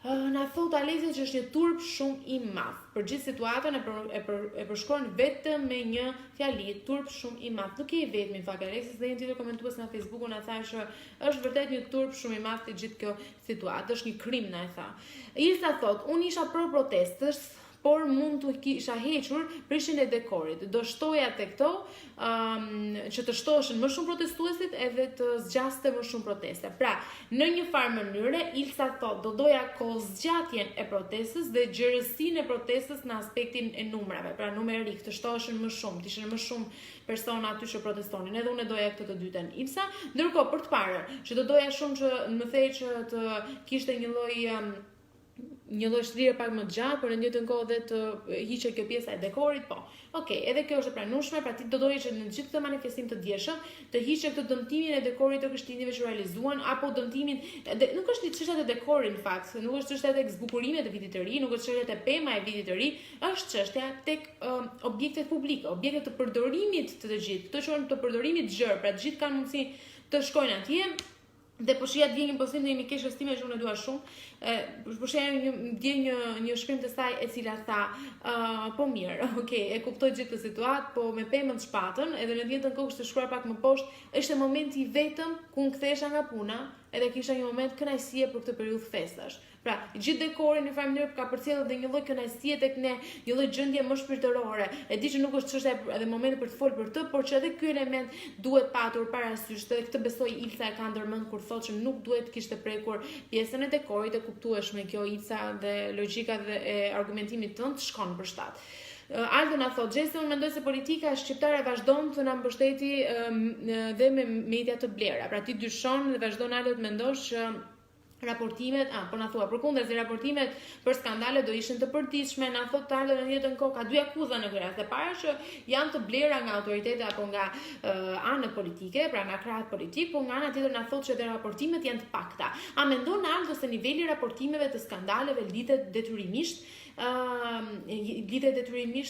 Na thot Aleksis që është një turp shumë i madh. Për gjithë situatën e përshkruan vetëm me një fjali, turp shumë i madh. Nuk e i vetmi në fakt Aleksis, dhe një tjetër komentues në Facebook na tha që është vërtet një turp shumë i madh të gjithë kjo situatë, është një krim na e tha. Ilsa thot, unë isha pro protestës, por mund të kisha hequr prishin e dekorit. Do shtoja te këto që të shtoheshin më shumë protestuesit edhe të zgjaste më shumë proteste. Pra, në një farë mënyre, Ilsa thot, do doja kozgjatjen e protestës dhe gjerësinë e protestës në aspektin e numrave, pra numerik, të shtoheshin më shumë, të ishin më shumë persona aty që protestonin. Edhe unë doja këtë të dytën Ilsa, ndërkohë për të parë, që do doja shumë që më thej që të kishte një lloj shtrire pak më gjatë, por në të njëjtën kohë dhe të hiqe kjo pjesa e dekorit, po. Okej, edhe kjo është e pranueshme, pra ti do doje që në gjithë këtë manifestim të dieshëm të hiqe këtë dëmtimin e dekorit të Krishtinëve që realizuan, apo dëmtimin, nuk është çështja e dekorit në fakt, nuk është çështja e zbukurimit të vitit të ri, nuk është çështja e pema e vitit të ri, është çështja tek objektet publike, objektet të përdorimit të gjithë, këto quhen të përdorimit gjerë, pra të gjithë kanë mundësi të shkojnë atje. Dhe po shija dje një postim në një kesh estime që unë e dua shumë. Po shija dje një shkrim të saj e cila tha, po mirë, okay, e kuptoj gjithë këtë situatë, po me pemën shpatën, edhe në të njëjtën kohë të shkruar pak më poshtë, është momenti i vetëm ku më kthesha nga puna, edhe kisha një moment kënaqësie për këtë periudhë festash. Pra, gjithë dekori në farë mënyrë ka përcjellë dhe një lloj kënaqësie tek ne, një lloj gjendje më shpirtërore. E di që nuk është çështja edhe momenti për të folur për të, por që edhe ky element duhet patur parasysh, dhe këtë besoj Ilsa e ka ndërmend kur thotë që nuk duhet kishte prekur pjesën e dekorit, e kuptueshme kjo Ilsa dhe logjika dhe e argumentimit tënd shkon për shtat. Aldo na thotë, Gjese, unë mendoj se politika shqiptare vazhdon të na mbështeti dhe me media të blera. Pra ti dyshon dhe vazhdon Aldo të mendosh që raportimet, po na thua përkundër se raportimet për skandale do ishin të përditshme, na thot Aldo në një kohë ka dy akuza në këtë rast. E para që janë të blera nga autoritete apo nga anët politike, pra nga krahat politik, po nga ana tjetër na thot që raportimet janë të pakta. A mendon Aldo se niveli i raportimeve të skandaleve lidhet detyrimisht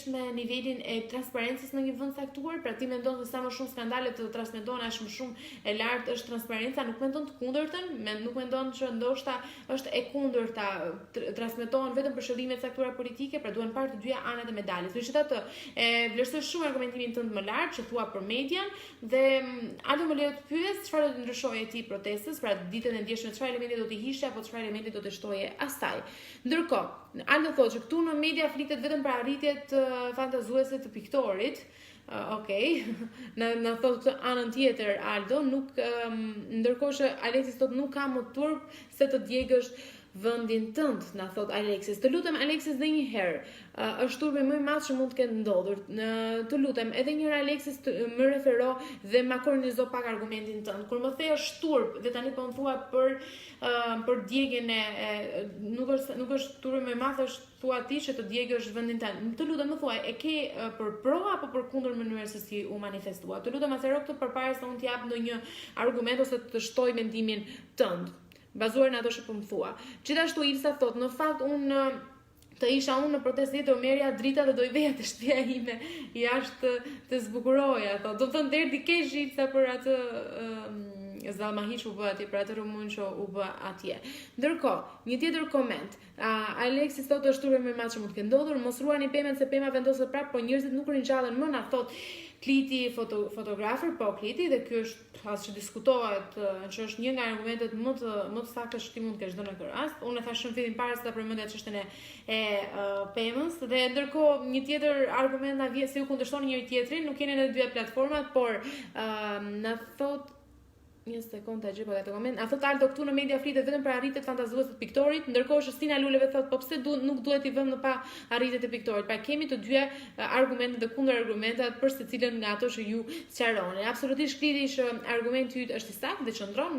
me nivelin e transparencës në një vend caktuar? Pra ti mendon se sa më shumë skandale të transmetohen, aq më shumë e lartë është transparenca? Nuk mendon të kundërtën? Nuk mendon që ndoshta është e kundërta, transmetohen vetëm për qëllime të caktuara politike, pra duhen parë të dyja anët e medalit. Megjithatë, vlerësoj shumë argumentimin tënd më lart që thua për median dhe Aldo më lejo të pyes çfarë do të ndryshojë ti protestës, pra ditën e ndjeshme çfarë elementi do të hiqte apo çfarë elementi do të shtoje asaj. Ndërkohë, Aldo thotë që këtu në media flitet vetëm për arritjet fantazuese të piktorit. Okej, në thotë këtë anën tjetër Aldo, ndërkohë që Aleksis thotë nuk ka më turp se të djegësh vendin tënd, na thot Aleksis. Të lutem Aleksis edhe një herë, është turpi më i madh që mund të ketë ndodhur. Të lutem edhe një herë Aleksis më refero dhe ma kornizo pak argumentin tënd. Kur më the është turp dhe tani po më thua për djegjen nuk është turpi më i madh, është thua ti që të djegësh vendin tënd. Të lutem më thuaj, e ke për pro apo për kundër mënyrën se si u manifestua? Të lutem asero këtë përpara se unë të jap ndonjë argument ose të shtoj mendimin tënd, bazuar në ato që po më thua. Gjithashtu Ilsa thot, në fakt unë të isha unë në protestë do merja drita dhe do i veja të shtëpia ime jashtë të zbukuroja. Do të thënë derdi keq Ilsa për atë Zalma hiç u bë atje, për atë rumun që u bë atje. Ndërkohë, një tjetër koment. Aleksis thotë është turpi më i madh që mund të ketë ndodhur, mos ruani pemën se pema vendoset prapë, po njerëzit nuk ringjallen më, na thot Kliti fotografer, po Kliti, dhe ky është as që diskutohet, që është një nga argumentet më të sakta që ti mund të kesh dhënë në këtë rast. Unë e thash në fillim para se ta përmendja çështën e pemës, dhe ndërkohë një tjetër argument na vjen se ju kundërshtoni njëri tjetrin, nuk jeni në dy platformat, por na thot një sekond ta gjej atë koment. A thot Aldo këtu në media flitet vetëm për arritjet fantazuese të piktorit, ndërkohë Stina Luleve thot po pse nuk duhet I vëmë në pa arritjet e piktorit. Pra kemi të dyja argumentet dhe kundërargumentat për secilën nga ato që ju sqaroni. Absolutisht Kliti që argumenti yt është I saktë dhe qëndron,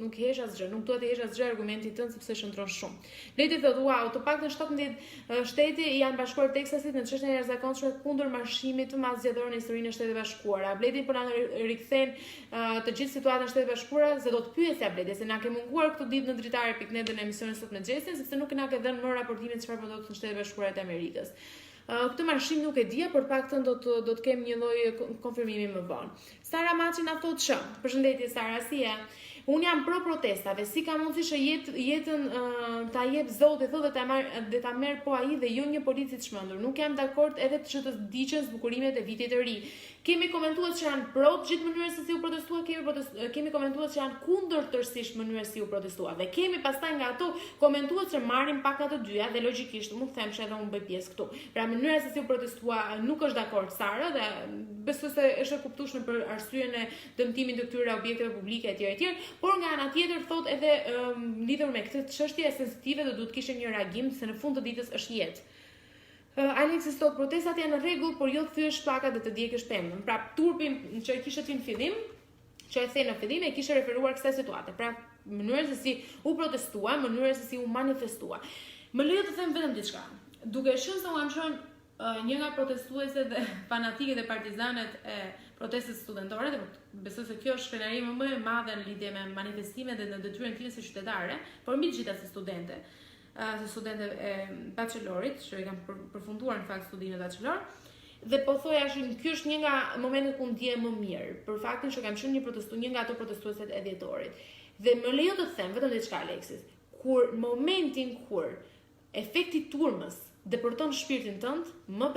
nuk hesh asgjë, nuk duhet të hesh asgjë argumenti tënd sepse qëndron shumë. Leti thot wow, të paktën 17 shtete janë bashkuar Teksasit në çështjen e jashtëzakonshme kundër marshimit të madh zgjedhor në historinë e Shtetit Bashkuara. Bledi po na rikthen të gjithë situatën Bashkuara, se do të pyesja Bledi se na ke munguar këtë ditë në dritare.net dhe në emisionin sot me Gjesin, sepse nuk na ke dhënë më raportimin çfarë po ndodh në Shtetet Bashkuara të Amerikës. Këtë marshim nuk e dia, por paktën do të kem një lloj konfirmimi më vonë. Sara Maçi na thotë që, përshëndetje Sara, si je? Unë jam pro protestave, si ka mundësi që jetën ta jep Zoti thotë dhe ta merr po ai dhe jo një polici të çmendur. Nuk jam dakord edhe që të diqen zbukurimet e vitit të ri. Kemi komentues që janë pro të gjithë mënyrës se si u protestua, kemi komentues që janë kundër tërësisht mënyrës si u protestua. Dhe kemi pastaj nga ato komentues që marrin pak ato dyja dhe logjikisht mund të them që edhe unë bëj pjesë këtu. Pra mënyra se si u protestua nuk është dakord Sara dhe besoj se është e kuptueshme për arsyeën e dëmtimit të këtyre objekteve publike etj. Por nga ana tjetër thot edhe lidhur me këtë çështje sensitive do duhet kishte një reagim se në fund të ditës është jetë. Alexis thot protestat janë në rregull, por jo thyesh pllakat dhe të djegësh pemën. Pra turpin që e kishte ti në fillim, që e the në fillim e kishte referuar kësaj situate. Pra mënyra se si u protestua, mënyra se si u manifestua. Më lejo të them vetëm diçka. Duke qenë se u kam qenë një nga protestueset dhe fanatikët e partizanet e protestës studentore, dhe besoj se kjo është krenaria më e madhe në lidhje me manifestimet dhe në detyrën time si qytetare, por mbi të gjitha si studente e bachelorit, që i kam përfunduar në fakt studinë e bachelor, dhe po thoja që ky është një nga momentet ku ndjehem më mirë, për faktin që kam qenë një nga ato protestueset e dhjetorit. Dhe më lejo të them vetëm diçka Alexis, momentin kur efekti turmës depërton shpirtin tënd, më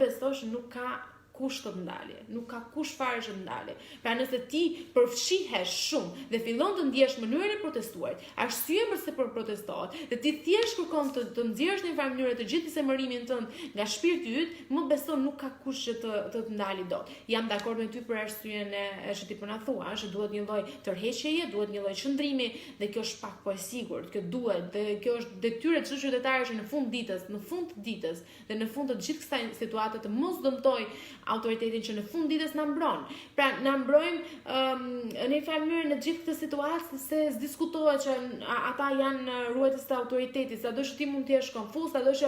beso që nuk ka kush të ndalje, nuk ka kush fare që të ndalje. Pra nëse ti përfshihesh shumë dhe fillon të ndjesh mënyrën e protestuarit, arsyeën pse po protestohet, dhe ti thjesht kërkon të nxjerrësh në një farë mënyrë të gjithë semërimin tënd nga shpirti yt, më beso nuk ka kush që të ndali dot. Jam dakord me ty për arsyeën e që ti po na thua, që duhet një lloj tërheqjeje, duhet një lloj qëndrimi dhe kjo është pak po e sigurt, kjo duhet dhe kjo është detyrë e çdo qytetari që në fund të ditës dhe në fund të gjithë kësaj situate të mos dëmtoj autoritetin që në fund ditës na mbron. Pra na mbrojmë në një farë mënyrë në gjithë këtë situatë se s'diskutohet që ata janë ruajtës të autoritetit, sado që ti mund të jesh konfuz, sado që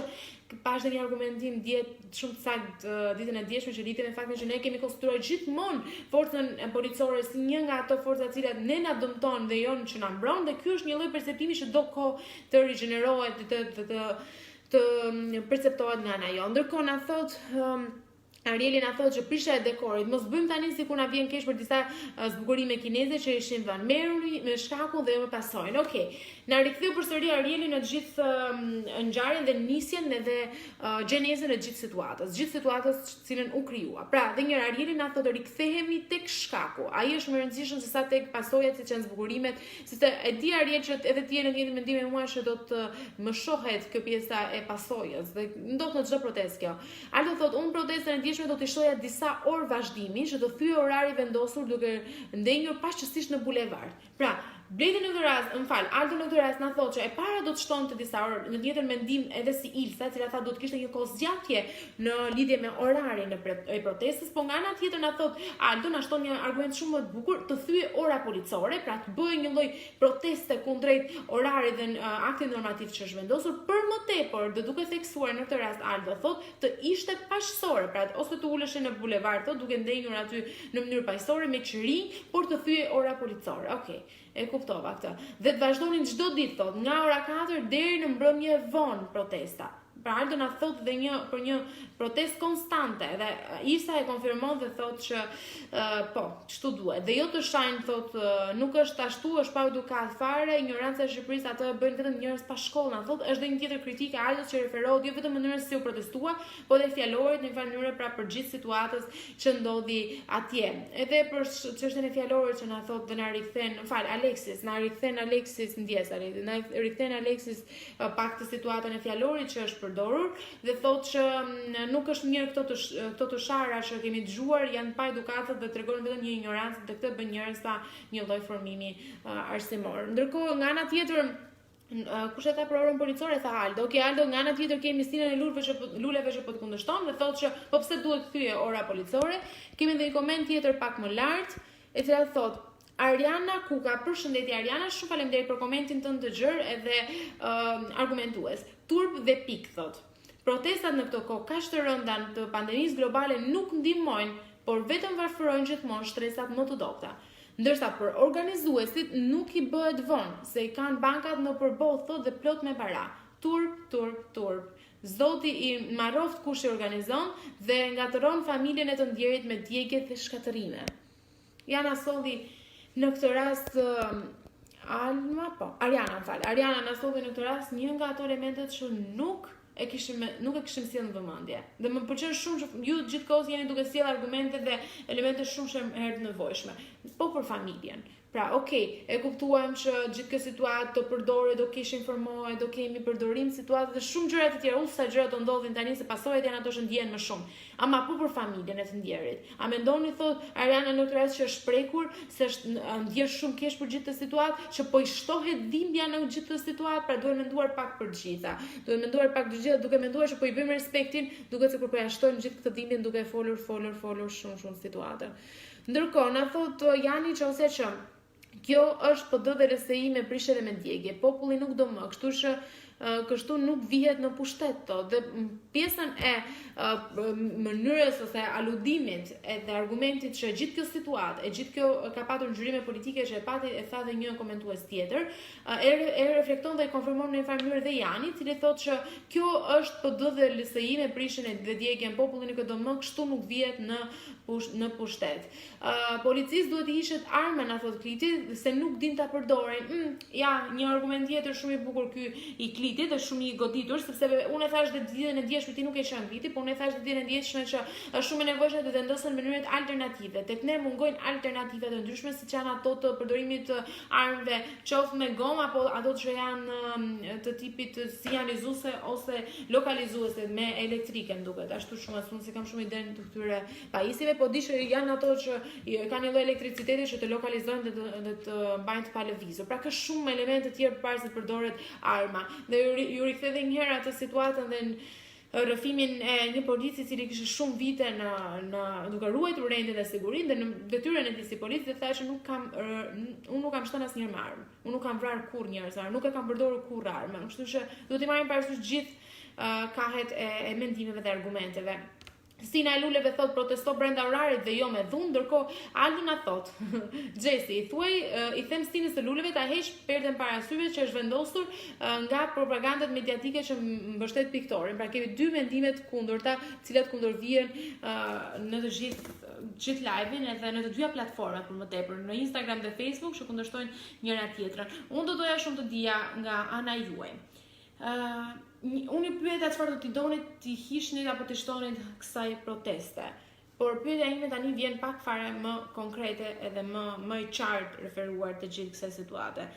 pash një argumentim shumë të saktë ditën e dieshme që lidhet me faktin që ne kemi konsideruar gjithmonë forcën policore si një nga ato forca të cilat ne na dëmton dhe jo që na mbron, dhe ky është një lloj perceptimi që do kohë të rigjenerohet, të perceptohet nga ana jo. Ndërkohë na thot Arieli na thotë që prisha e dekorit, mos bëjmë tani sikur na vjen keq për disa zbukurime kineze që ishin vënë merri me shkakun dhe jo me pasojën. Okej. Na riktheu përsëri Arieli në të gjithë ngjarjen dhe nisjen dhe gjenezën e gjithë situatës. Gjithë situatës që cilën u krijua. Pra, dhe një Arieli na thotë rikthehemi tek shkaku. Ai është më i rëndësishëm se sa tek pasojat siç janë zbukurimet, sepse e di Ariel që edhe ti je në të njëjtin mendim me mua që do të më shohet kjo pjesa e pasojës dhe ndodh në çdo protestë kjo. Aldo thotë unë protestën e do të shoja disa orë vazhdimi që do thyej orari vendosur duke ndenjur paqësisht në bulevard. Pra, Bledi në këtë rast, Aldo në këtë rast na thotë që e para do të shtonte disa orë, në të njëjtën mendim edhe si Ilsa, e cila tha do të kishte një kohë zgjatje në lidhje me orarin e protestës, po nga ana tjetër na thotë Aldo na shton një argument shumë më të bukur, të thyej ora policore, pra të bëjë një lloj proteste kundrejt orarit dhe aktit normativ që është vendosur, për më tepër, dhe duke theksuar në këtë rast Aldo thotë të ishte paqësore, pra ose të ulesh në bulevard, thotë duke ndenjur aty në mënyrë paqësore me qëri, por të thyej ora policore. Okej. E kuptova këtë. Dhe të vazhdonin çdo ditë thot, nga ora 4 deri në mbrëmje vonë protesta. Pra Aldo na thot dhe për një protestë konstante dhe Isa e konfirmon dhe thot që po, ç'tu duhet. Dhe jo të shajnë thot nuk është ashtu, është pa edukat fare, ignoranca e Shqipërisë atë bëjnë vetëm njerëz pa shkollë. Thot është dhe një tjetër kritike Aldo që referohet jo vetëm mënyrës se si u protestua, por edhe fjalorit në një mënyrë pra për gjithë situatës që ndodhi atje. Edhe për çështjen e fjalorit që na thot dhe na rikthen, na rikthen Alexis ndjesari, na rikthen Alexis pak të situatën e fjalorit që është përdorur dhe thotë që nuk është mirë këto të shara që kemi dëgjuar janë pa edukatët dhe tregojnë vetëm një ignorancë dhe këtë bën njerëz pa një lloj formimi arsimor. Ndërkohë nga ana tjetër kush e tha për orën policore, tha Aldo. Okej, Aldo, nga ana tjetër kemi Sinën e luleve që po të kundërshton dhe thotë që po pse duhet thyje ora policore. Kemi edhe një koment tjetër pak më lart, e cila thotë Ariana Kuka, përshëndetje Ariana, shumë faleminderit për komentin tënd të gjerë edhe argumentues. Turp dhe pik thot. Protestat në këto kohë kaq të rënda të pandemisë globale nuk ndihmojnë, por vetëm varfërojnë gjithmonë stresat më të dobta. Ndërsa për organizuesit nuk i bëhet vonë, se i kanë bankat në përballë thot dhe plot me para. Turp. Zoti i marroft kush i organizon dhe ngatëron familjen e të ndjerit me djegje dhe shkatërime. Jana solli Në këtë rast Ariana, më fal. Ariana na thotë në këtë rast një nga ato elementet që nuk e kishim sjellë në vëmendje. Dhe më pëlqen shumë që ju gjithkohës jeni duke sjellë argumente dhe elemente shumë herë të nevojshme. Po për familjen. Pra, okay, e kuptuam që gjithë kjo situatë do përdoret, do kesh informohet, do kemi përdorim situatë dhe shumë gjëra të tjera, sa gjëra do ndodhin tani se pasojat janë ato që ndjehen më shumë. Ama po për familjen e të ndjerit. A mendoni thot Ariana në këtë rast që është shprekur, se ndjen shumë keq për gjithë të situatë, që po i shtohet dhimbja në gjithë të situatë, pra duhet menduar pak për gjitha. Duhet menduar pak për gjitha, duke menduar që po i bëjmë respektin, duke se kur po ja shtojmë gjithë këtë dhimbje duke folur shumë situatën. Ndërkohë na thot Jani që kjo është PD dhe RSI me prishje dhe me djegje. Populli nuk do më, kështu nuk vihet në pushtet to. Dhe pjesën e mënyrës ose aludimit dhe argumentit që gjithë kjo situatë, gjithë kjo ka patur ngjyrime politike që e tha dhe një komentues tjetër, e reflekton dhe e konfirmon në një farë mënyrë dhe Jani, i cili thotë që kjo është PD dhe RSI me prishjen dhe djegjen, populli nuk do më, kështu nuk vihet në pushtet. Policisë duhet i ishet arma, na thot Kliti, se nuk din ta përdorin. Një argument tjetër shumë i bukur ky i Klitit dhe shumë i goditur, sepse unë e thash dhe ditën e djeshme ti nuk e shën Kliti, por unë e thash dhe ditën e djeshme që është shumë e nevojshme të vendosen mënyret alternative. Tek ne mungojnë alternative të ndryshme, siç janë ato të përdorimit të armëve, qoftë me gomë apo ato që janë të tipit sinjalizuese ose lokalizuese me elektrike, më duket. Ashtu shumë unë se kam shumë ide të këtyre pajisjeve, po di që janë ato që kanë një lloj elektriciteti që të lokalizojnë dhe të mbajnë të palëvizur. Pra ka shumë elemente të tjerë përpara se të përdoret arma. Dhe ju rikthej edhe një herë atë situatën dhe rrëfimin e një polici i cili kishte shumë vite duke ruajtur rendin dhe sigurinë dhe në detyrën e tij si polic dhe thashë unë nuk kam shënë asnjëherë me armë. Unë nuk kam vrarë kurrë njerëz, nuk e kam përdorur kurrë armë. Kështu që duhet i marrim parasysh gjithë kahet e mendimeve dhe argumenteve. Stina e Luleve thot protesto brenda orarit dhe jo me dhunë, ndërkohë Aldo na thot Gjesi, i them Stinës së Luleve ta heq perden para syve që është vendosur nga propagandat mediatike që mbështet piktorin. Pra kemi dy mendime të kundërta, të cilat kundërvijën në të gjithë live-in edhe në të dyja platformat për më tepër, në Instagram dhe Facebook, që kundërshtojnë njëra tjetrën. Unë do doja shumë të dija nga ana juaj. Unë i pyeta çfarë do t'i doni t'i hishnit apo t'i shtonit kësaj proteste. Por pyetja ime tani vjen pak fare më konkrete edhe më i qartë referuar të gjithë kësaj situate.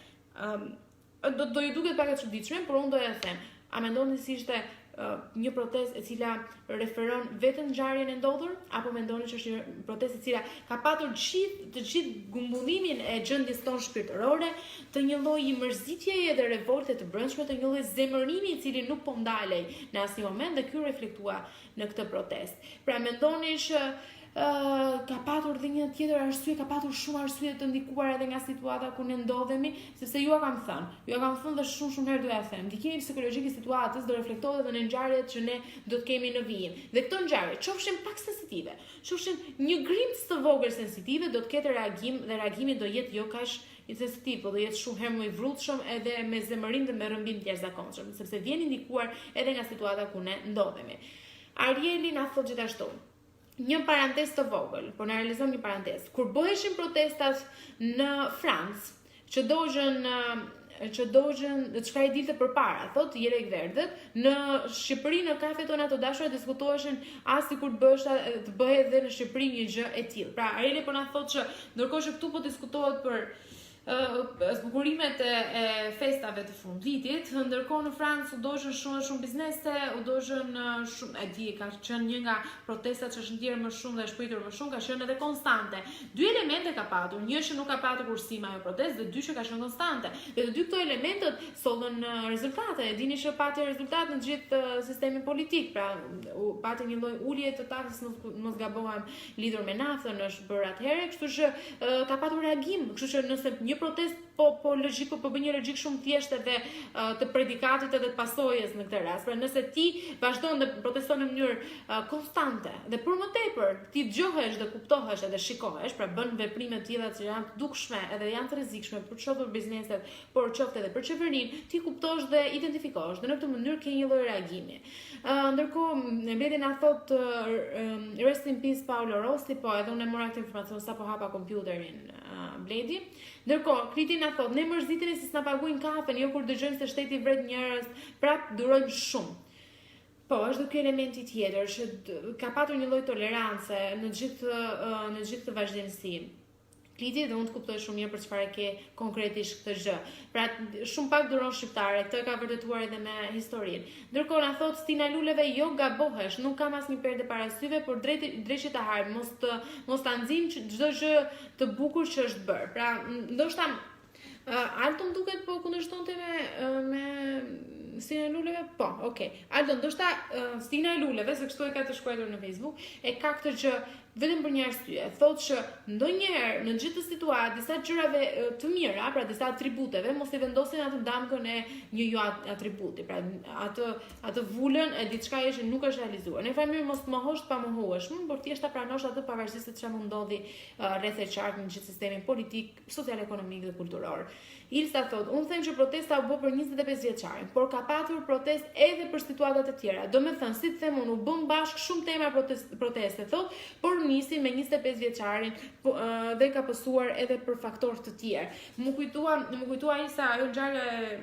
Do ju duket pak e çuditshme, por unë do ja them. A mendoni se ishte një protestë e cila referon vetëm ngjarjen e ndodhur, apo mendoni që është një protestë e cila ka patur të gjithë gumbullimin e gjendjes tonë shpirtërore, të një lloji mërzitjeje dhe revolte të brendshme, të një lloji zemërimi i cili nuk po ndalej në asnjë moment dhe ky reflektua në këtë protestë. Pra mendoni që ka patur dhe një tjetër arsye, ka patur shumë arsye të ndikuar edhe nga situata ku ne ndodhemi, sepse ju kam thënë dhe shumë herë do ja them. Ndikimi psikologjik i situatës do reflektohet edhe në ngjarjet që ne do të kemi në vijim. Dhe këto ngjarje, qofshin pak sensitive, qofshin një grimc të vogël sensitive, do të ketë reagim dhe reagimi do jetë jo kaq i sensitiv, por do jetë shumë herë më i vrrullshëm edhe me zemërim dhe me rrëmbim të jashtëzakonshëm, sepse vjen ndikuar edhe nga situata ku ne ndodhemi. Arieli na thotë gjithashtu. Një parantez të vogël, por na realizon një parantez. Kur bëheshin protestat në Francë, që dogjën çka i dilte përpara, thotë Jelek Verdët, në Shqipëri në kafet tona të dashura diskutoheshin as sikur të bëhej edhe në Shqipëri një gjë e tillë. Pra Arieli po na thotë që ndërkohë që këtu po diskutohet për zbukurimet e festave të fundvitit, ndërkohë në Francë u doshën shumë biznese, u doshën shumë, ka qenë një nga protestat që është ndjerë më shumë dhe është pritur më shumë, ka qenë edhe konstante. Dy elemente ka patur, një që nuk ka patur kursima ajo protestë dhe dy që ka qenë konstante. Dhe të dy këto elementët sollën rezultate. E dini që pati rezultat në gjithë sistemin politik, pra pati një lloj ulje të taksës, mos gabohem, lidhur me naftën, është bërë atëherë, kështu që ka patur reagim, kështu që nëse një protestë po bën një logjik shumë thjeshtë dhe të predikatit edhe të pasojës në këtë rast. Pra nëse ti vazhdon të proteston në mënyrë konstante dhe për më tepër ti dëgjohesh dhe kuptohesh edhe shikohesh, pra bën veprime të tilla që janë të dukshme edhe janë të rrezikshme për çdo bizneset, por qoftë edhe për qeverinë, ti kuptosh dhe identifikosh dhe në këtë mënyrë ke një lloj reagimi. Ndërkohë Mbledhja na thot rest in peace Paolo Rossi, po edhe unë mora këtë informacion sapo hapa kompjuterin Bledi. Ndërkohë, Kriti na thot, ne mërziteni se s'na paguajnë kafen, jo kur dëgjojmë se shteti vret njerëz, prap durojmë shumë. Po, është ky elementi tjetër që ka patur një lloj tolerance në gjithë të vazhdimsinë. Kriti dhe unë të kuptoj shumë mirë për çfarë ke konkretisht këtë gjë. Pra, shumë pak duron shqiptare, këtë ka vërtetuar edhe me historinë. Ndërkohë na thot Stina Luleve, jo gabohesh, nuk kam asnjë perde para syve, por drejtë të hard, mos ta nxjim çdo gjë të bukur që është bërë. Pra, ndoshta Aldo më duket po kundërshtonte me Stina Luleve? Po, okay. Aldo, ndoshta Stina e Luleve, se kështu e ka të shkruar në Facebook, e ka këtë gjë vetëm për një arsye. Thotë që ndonjëherë në gjithë situatë disa gjërave të mira, pra disa atributeve, mos i vendosin atë damkën e një jo atributi. Pra atë vulën e diçka që nuk është realizuar. Në fakt mirë mos të mohosh pa mohuesh, por thjesht ta pranosh atë pavarësisht se çfarë mund ndodhi rreth e qartë në gjithë sistemin politik, social, ekonomik dhe kulturor. Ilsa thot, unë them që protesta u bë për 25 vjeçarin, por ka patur protest edhe për situatat e tjera. Do me thënë, si të them unë, u bëm bashkë shumë tema proteste, thot, por nisi me 25 vjeçarin dhe ka pësuar edhe për faktorë të tjerë. Më kujtua Ilsa ajo ngjarje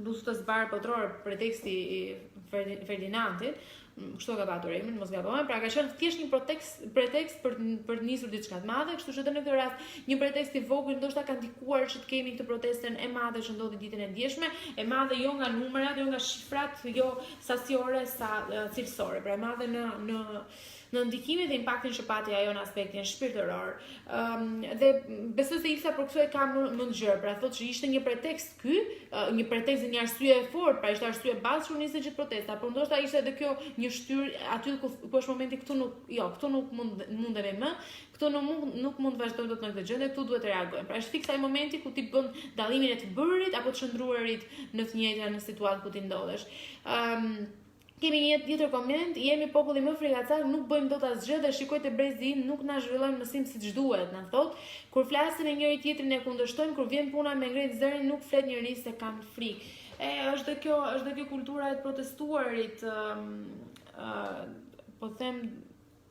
blusë të zbarë botror preteksti i Ferdinandit, kështu ka patur emrin, mos gabojmë, pra ka qenë thjesht një pretekst për të nisur diçka të madhe, kështu që edhe në këtë rast një pretekst i vogël ndoshta ka ndikuar që të kemi këtë protestën e madhe që ndodhi ditën e djeshme, e madhe jo nga numrat, jo nga shifrat, jo sasiore sa cilësore, pra e madhe në ndikimin dhe impaktin që pati ajo në aspektin shpirtëror. Dhe besoj se Ilsa për këtu e ka më ngjyrë, pra thotë që ishte një pretekst një pretekst dhe një arsye e fortë, pra ishte arsye bazë që nisë gjithë protesta, por ndoshta ishte edhe kjo një shtyrë aty ku është momenti këtu nuk mundemi më, këtu nuk mund të vazhdojmë dot në këtë gjë, këtu duhet të reagojmë. Pra është fiksa ai momenti ku ti bën dallimin e të bërit apo të shndruarit në të njëjtën situatë ku ti ndodhesh. Kemi një tjetër koment, jemi populli më frikacak, nuk bëjmë dot asgjë dhe shikoj të brezi nuk na zhvillojmë mësim siç duhet, na thot. Kur flasin e njëri tjetrin e kundërshtojmë, kur vjen puna me ngrit zërin nuk flet njëri se kanë frikë. Është kjo kultura e protestuarit, po them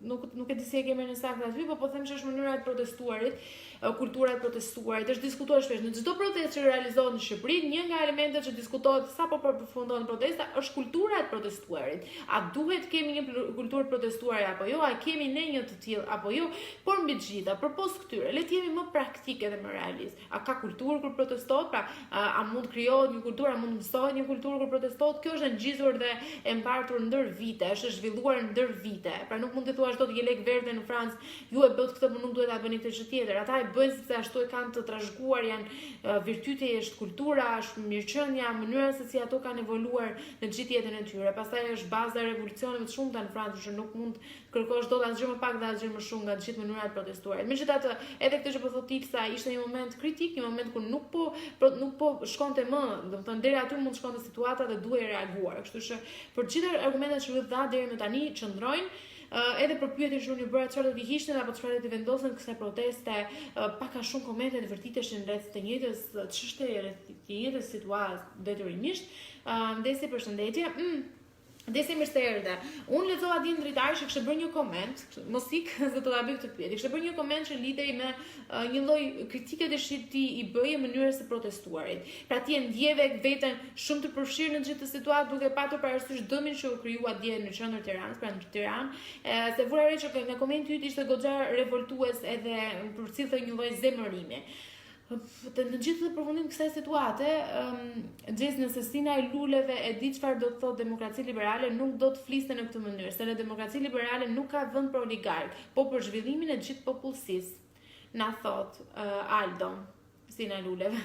nuk e di si e kemi në saktë aty, po them që është mënyra e protestuarit, kultura e protestuarit, është diskutuar shpesh. Në çdo protestë që realizohet në Shqipëri, një nga elementet që diskutohet sapo përfundon protesta është kultura e protestuarit. A duhet kemi një kulturë protestuare apo jo? A kemi ne një të tillë apo jo? Por mbi të gjitha, përpos këtyre, le të jemi më praktike dhe më realist. A ka kulturë kur protestohet? Pra, a mund krijohet një kulturë, a mund mësohet një kulturë kur protestohet? Kjo është e ngjizur dhe e mbartur ndër vite, është zhvilluar ndër vite. Pra nuk mund të thuash dot Jelek Verde në Francë, ju e bët këtë, por nuk duhet ta bëni këtë gjë tjetër. Ata bëjnë sepse ashtu e kanë të trashëguar, janë virtyte, është kultura, është mirëqenia, mënyra se si ato kanë evoluar në gjithë jetën e tyre. Pastaj është baza e revolucioneve të shumta në Francë, që nuk mund kërkosh dot asgjë më pak dhe asgjë më shumë nga të gjithë mënyrat protestuarit. Megjithatë, edhe këtë që po thotë Ilsa ishte një moment kritik, një moment ku nuk po shkonte më, domethënë deri aty mund shkonte situata dhe duhej reaguar. Kështu që për gjithë argumentet që u dha deri më tani qëndrojnë. Edhe për pyetjen që unë bëra çfarë do të hiqnin apo çfarë do të vendosen kësaj proteste, pak a shumë komente të vërteteshin rreth të njëjtës çështje, rreth të njëjtës situatë detyrimisht. Ndesi përshëndetje. Desi mirë se erdhe. Unë lexova ditën dritare që kishte bërë një koment, mos ik se do ta bëj këtë pyetje. Kishte bërë një koment që lidhej me një lloj kritike të ti i bëje mënyrës së protestuarit. Pra ti e ndjeve veten shumë të përfshirë në gjithë situatë duke patur parasysh dëmin që u krijua dje në qendër Tiranës, pra në Tiranë, se vura re që në komentin yt ishte goxha revoltues edhe përcillte një lloj zemërimi. Në gjithë të përfundim kësaj situate, Xhes nëse Stina e Luleve e di çfarë do të thotë demokraci liberale, nuk do të fliste në këtë mënyrë, se në demokraci liberale nuk ka vend për oligark, po për zhvillimin e gjithë popullsisë. Na thot Aldo Stina e Luleve.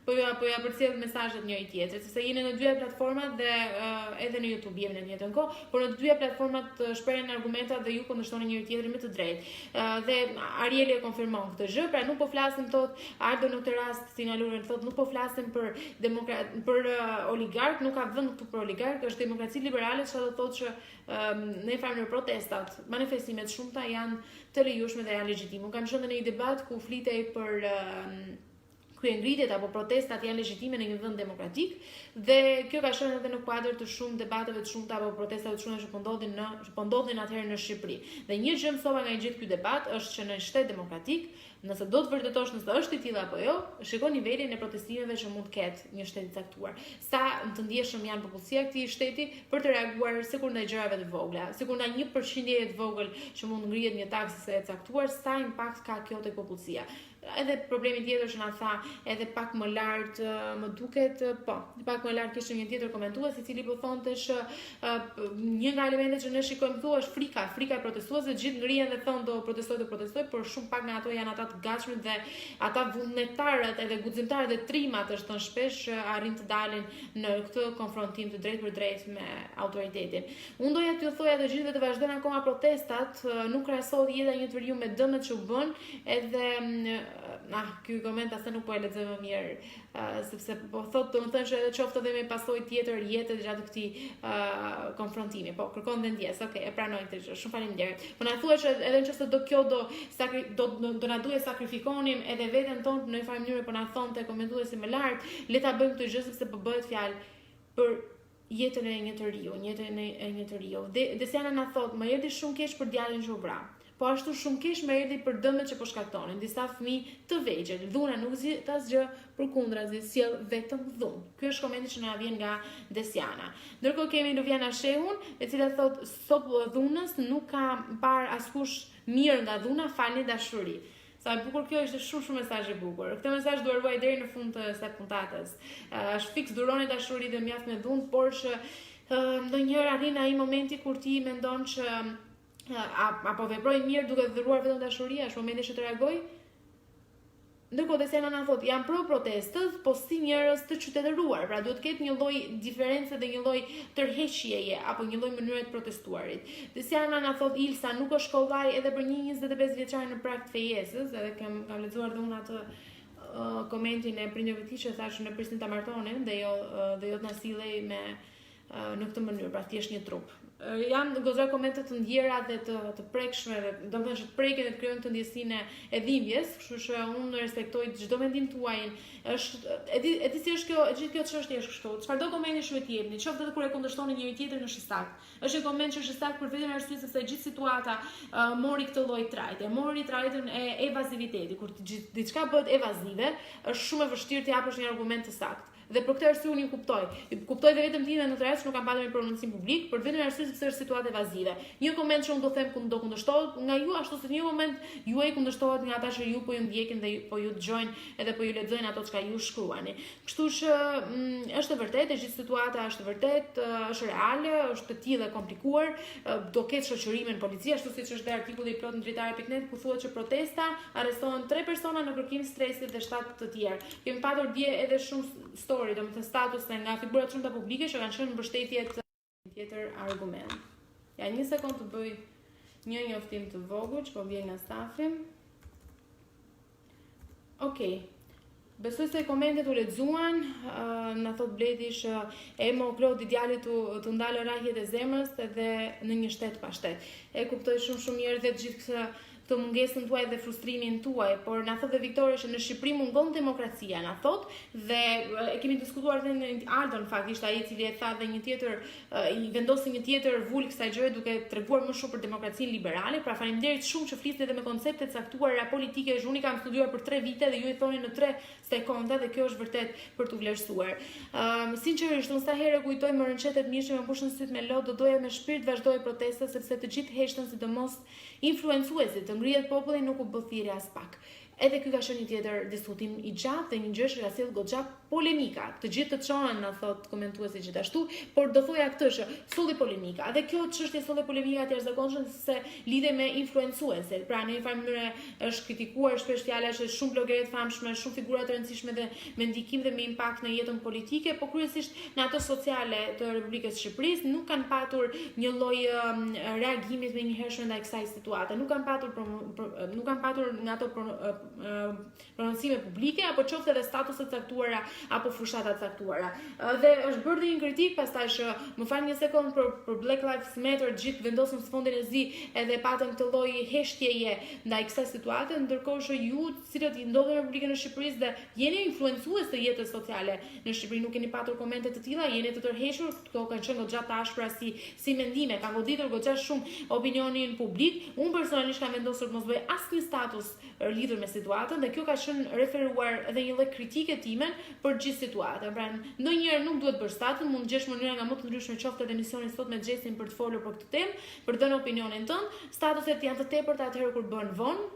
po ja përcjell mesazhet njëri tjetrit, sepse jeni në dyja platformat dhe edhe në YouTube jemi në të njëjtën kohë, por në të dyja platformat shprehen argumentat dhe ju kundërshtoni njëri tjetrin me të drejtë. Dhe Arieli e konfirmon këtë gjë, pra nuk po flasim thot Aldo në këtë rast Stina e Luleve thot nuk po flasim për oligark, nuk ka vend këtu për oligark, është demokraci liberale, çfarë do thotë që në farë protestat, manifestimet shumëta janë të lejueshme dhe janë legjitime. Unë kam qenë në një debat ku flitej për kryengritjet apo protestat janë legjitime në një vend demokratik dhe kjo ka qenë edhe në kuadër të shumë debateve të shumta apo protestave të shumta që po ndodhin atëherë në Shqipëri. Dhe një gjë mësova nga gjithë ky debat është që në një shtet demokratik Nëse do të vërtetosh nëse është i tillë apo jo, shiko nivelin e protestimeve që mund të ketë një shtet i caktuar. Sa të ndjeshëm janë popullsia e këtij shteti për të reaguar sikur ndaj gjërave të vogla, sikur ndaj 1% të vogël që mund ngrihet një taksë e caktuar, sa impakt ka kjo tek popullsia. Edhe problemi tjetër që na tha edhe pak më lart më duket, pak më lart kishte një tjetër komentues i cili po thonte që një nga elementet që ne shikojmë këtu është frika e protestuesve, gjithë ngrihen dhe thonë do protestoj, por shumë pak nga ato janë ata të gatshëm dhe ata vullnetarët edhe guximtarët dhe trimat është thënë shpesh që arrin të dalin në këtë konfrontim të drejtë për drejtë me autoritetin. Unë doja t'ju thoja të gjithëve të vazhdojnë akoma protestat, nuk krahasohet jeta e një njeriu me dëmet që u bën, edhe ky koment asë nuk po e lexoj më mirë, sepse po thotë domethënë që edhe qoftë edhe me pasojë tjetër jetë gjatë këtij konfrontimi. Po kërkon dhe ndjes. Okej, e pranoj këtë gjë. Shumë faleminderit. Po na thuaj që edhe nëse do na duhet sakrifikonim edhe veten tonë në një farë mënyrë, po na thonte komentuesi më lart, le ta bëjmë këtë gjë sepse po bëhet fjalë për jetën e një të riu. Desiana na thotë, më erdhi shumë keq për djalin që u vra. Po ashtu shumë keq më erdhi për dëmet që po shkaktonin. Disa fëmijë të vegjël, dhuna nuk zgjidh asgjë, përkundrazi sjell vetëm dhunë. Ky është komenti që na vjen nga Desiana. Ndërkohë kemi Luviana Shehun, e cila thotë sot dhunës nuk ka parë askush mirë nga dhuna, falni dashuri. Sa e bukur kjo, ishte shumë mesazh i bukur. Këtë mesazh do ruaj deri në fund të kësaj puntatës. Është fiks duroni dashuri dhe mjaft me dhunë, por që ndonjëherë arrin ai momenti kur ti mendon që apo veproj mirë duke dhuruar vetëm dashuria, është momenti që të reagoj. Ndërkohë Desiana na thotë, janë pro protestës, po si njerëz të qytetëruar, pra duhet të ketë një lloj diferencë dhe një lloj tërheqjeje apo një lloj mënyre të protestuarit. Desiana na thotë, Ilsa nuk është kollaj edhe për një 25 vjeçar në prag të fejesës, edhe kam lexuar dhe unë atë komentin e prindërve të tij që thashë në prisnin ta martonin dhe jo të na sillej me në këtë mënyrë, pra thjesht një trup. Janë gozoj komente të ndjera dhe të prekshme, domethënë që të prekin dhe të krijojnë të ndjesinë e dhimbjes, kështu që unë respektoj çdo mendim tuaj. Është e di si është kjo, gjithë kjo çështje është kështu. Çfarëdo komenti që të jepni, qoftë edhe kur e kundërshtoni njëri tjetrin është i saktë. Është një koment që është i saktë për vetëm arsye sepse gjithë situata mori këtë lloj trajtje, mori trajtën e evazivitetit. Kur diçka bëhet evazive, është shumë e vështirë të japësh një argument të saktë. Dhe për këtë arsye unë kuptoj dhe vetëm tinë në të rreth që nuk kam pasur një prononcim publik, për vetëm arsye sepse është situatë evazive. Një koment që unë do them do kundërshtohet nga ju, ashtu si një moment juaj kundërshtohet nga ata që ju po ju ndjekin dhe po ju dëgjojnë edhe po ju lexojnë ato çka ju shkruani. Kështu që është e vërtetë, gjithë situata është e vërtetë, është reale, është e tillë e komplikuar, do ketë shoqërimin policia, ashtu siç është dhe artikulli i plot në dritare.net ku thuhet që protesta arrestohen 3 persona në kërkim stresit dhe 7 të tjerë. Kemi patur dje edhe shumë domethënë statuse nga figurat shumë të publike që kanë qenë në mbështetje të tjetër argument. Ja, një sekond të bëj një njoftim të vogël që po vjen nga stafi. Okej. Besoj se komentet u lexuan, na thot Bledi që Emo Klodi djalit të ndalë rrahjet e zemrës edhe në një shtet pa shtet. E kuptoj shumë mirë dhe gjithë këtë mungesën tuaj dhe frustrimin tuaj, por na thotë Viktoria që në Shqipëri mungon demokracia, na thotë, dhe e kemi diskutuar edhe në Aldo, në fakt ishte ai i cili e tha dhe një tjetër i vendosi një tjetër vul kësaj gjëje duke treguar më shumë për demokracinë liberale. Pra faleminderit shumë që flisni edhe me koncepte të caktuara politike, unë kam studiuar për 3 vite dhe ju i thoni në 3 sekonda dhe kjo është vërtet për t'u vlerësuar. Sinqerisht, unë sa herë kujtoj më rënqetet mirë që më mbushën syt me lot, do doja me shpirt vazhdoj protesta sepse të gjithë heshtën sidomos influencuesit të ngrihet populli nuk u bë thirrje as pak. Edhe ky ka qenë një tjetër diskutim i gjatë dhe një gjë që ka sjellë goxha polemika. Të gjithë të çohen, na thot komentuesi gjithashtu, por do thoja këtë që solli polemika. Dhe kjo çështje solli polemika të jashtëzakonshme se lidhe me influencuesit. Pra në një farë mënyrë është kritikuar shpesh fjala që shumë blogere të famshme, shumë figura të rëndësishme dhe me ndikim dhe me impakt në jetën politike, por kryesisht në ato sociale të Republikës së Shqipërisë nuk kanë patur një lloj reagimi të menjëhershëm ndaj kësaj situate. Nuk kanë patur nga ato prononcime publike apo qoftë edhe statuse të caktuara apo fushata të caktuara. Dhe është bërë një kritik pastaj që më fal një sekond për Black Lives Matter, gjithë vendosën sfondin e zi edhe patën këtë lloj heshtjeje ndaj kësaj situate, ndërkohë që ju, të cilët i ndodhen në Republikën e Shqipërisë dhe jeni influencues të jetës sociale në Shqipëri, nuk keni patur komente të tilla, jeni të tërhequr, këto kanë qenë goxha të ashpra si mendime, kanë goditur goxha shumë opinionin publik. Unë personalisht kam vendosur të mos bëj asnjë status lidhur me situatën dhe kjo ka qenë referuar edhe një lloj kritike time për gjithë situatën. Pra, ndonjëherë nuk duhet bërë statut, mund gjesh mënyra nga më të ndryshme qoftë edhe emisioni sot me Xhesin për të folur për këtë temë, për të dhënë opinionin tënd. Statuset janë të tepërta atëherë kur bën vonë.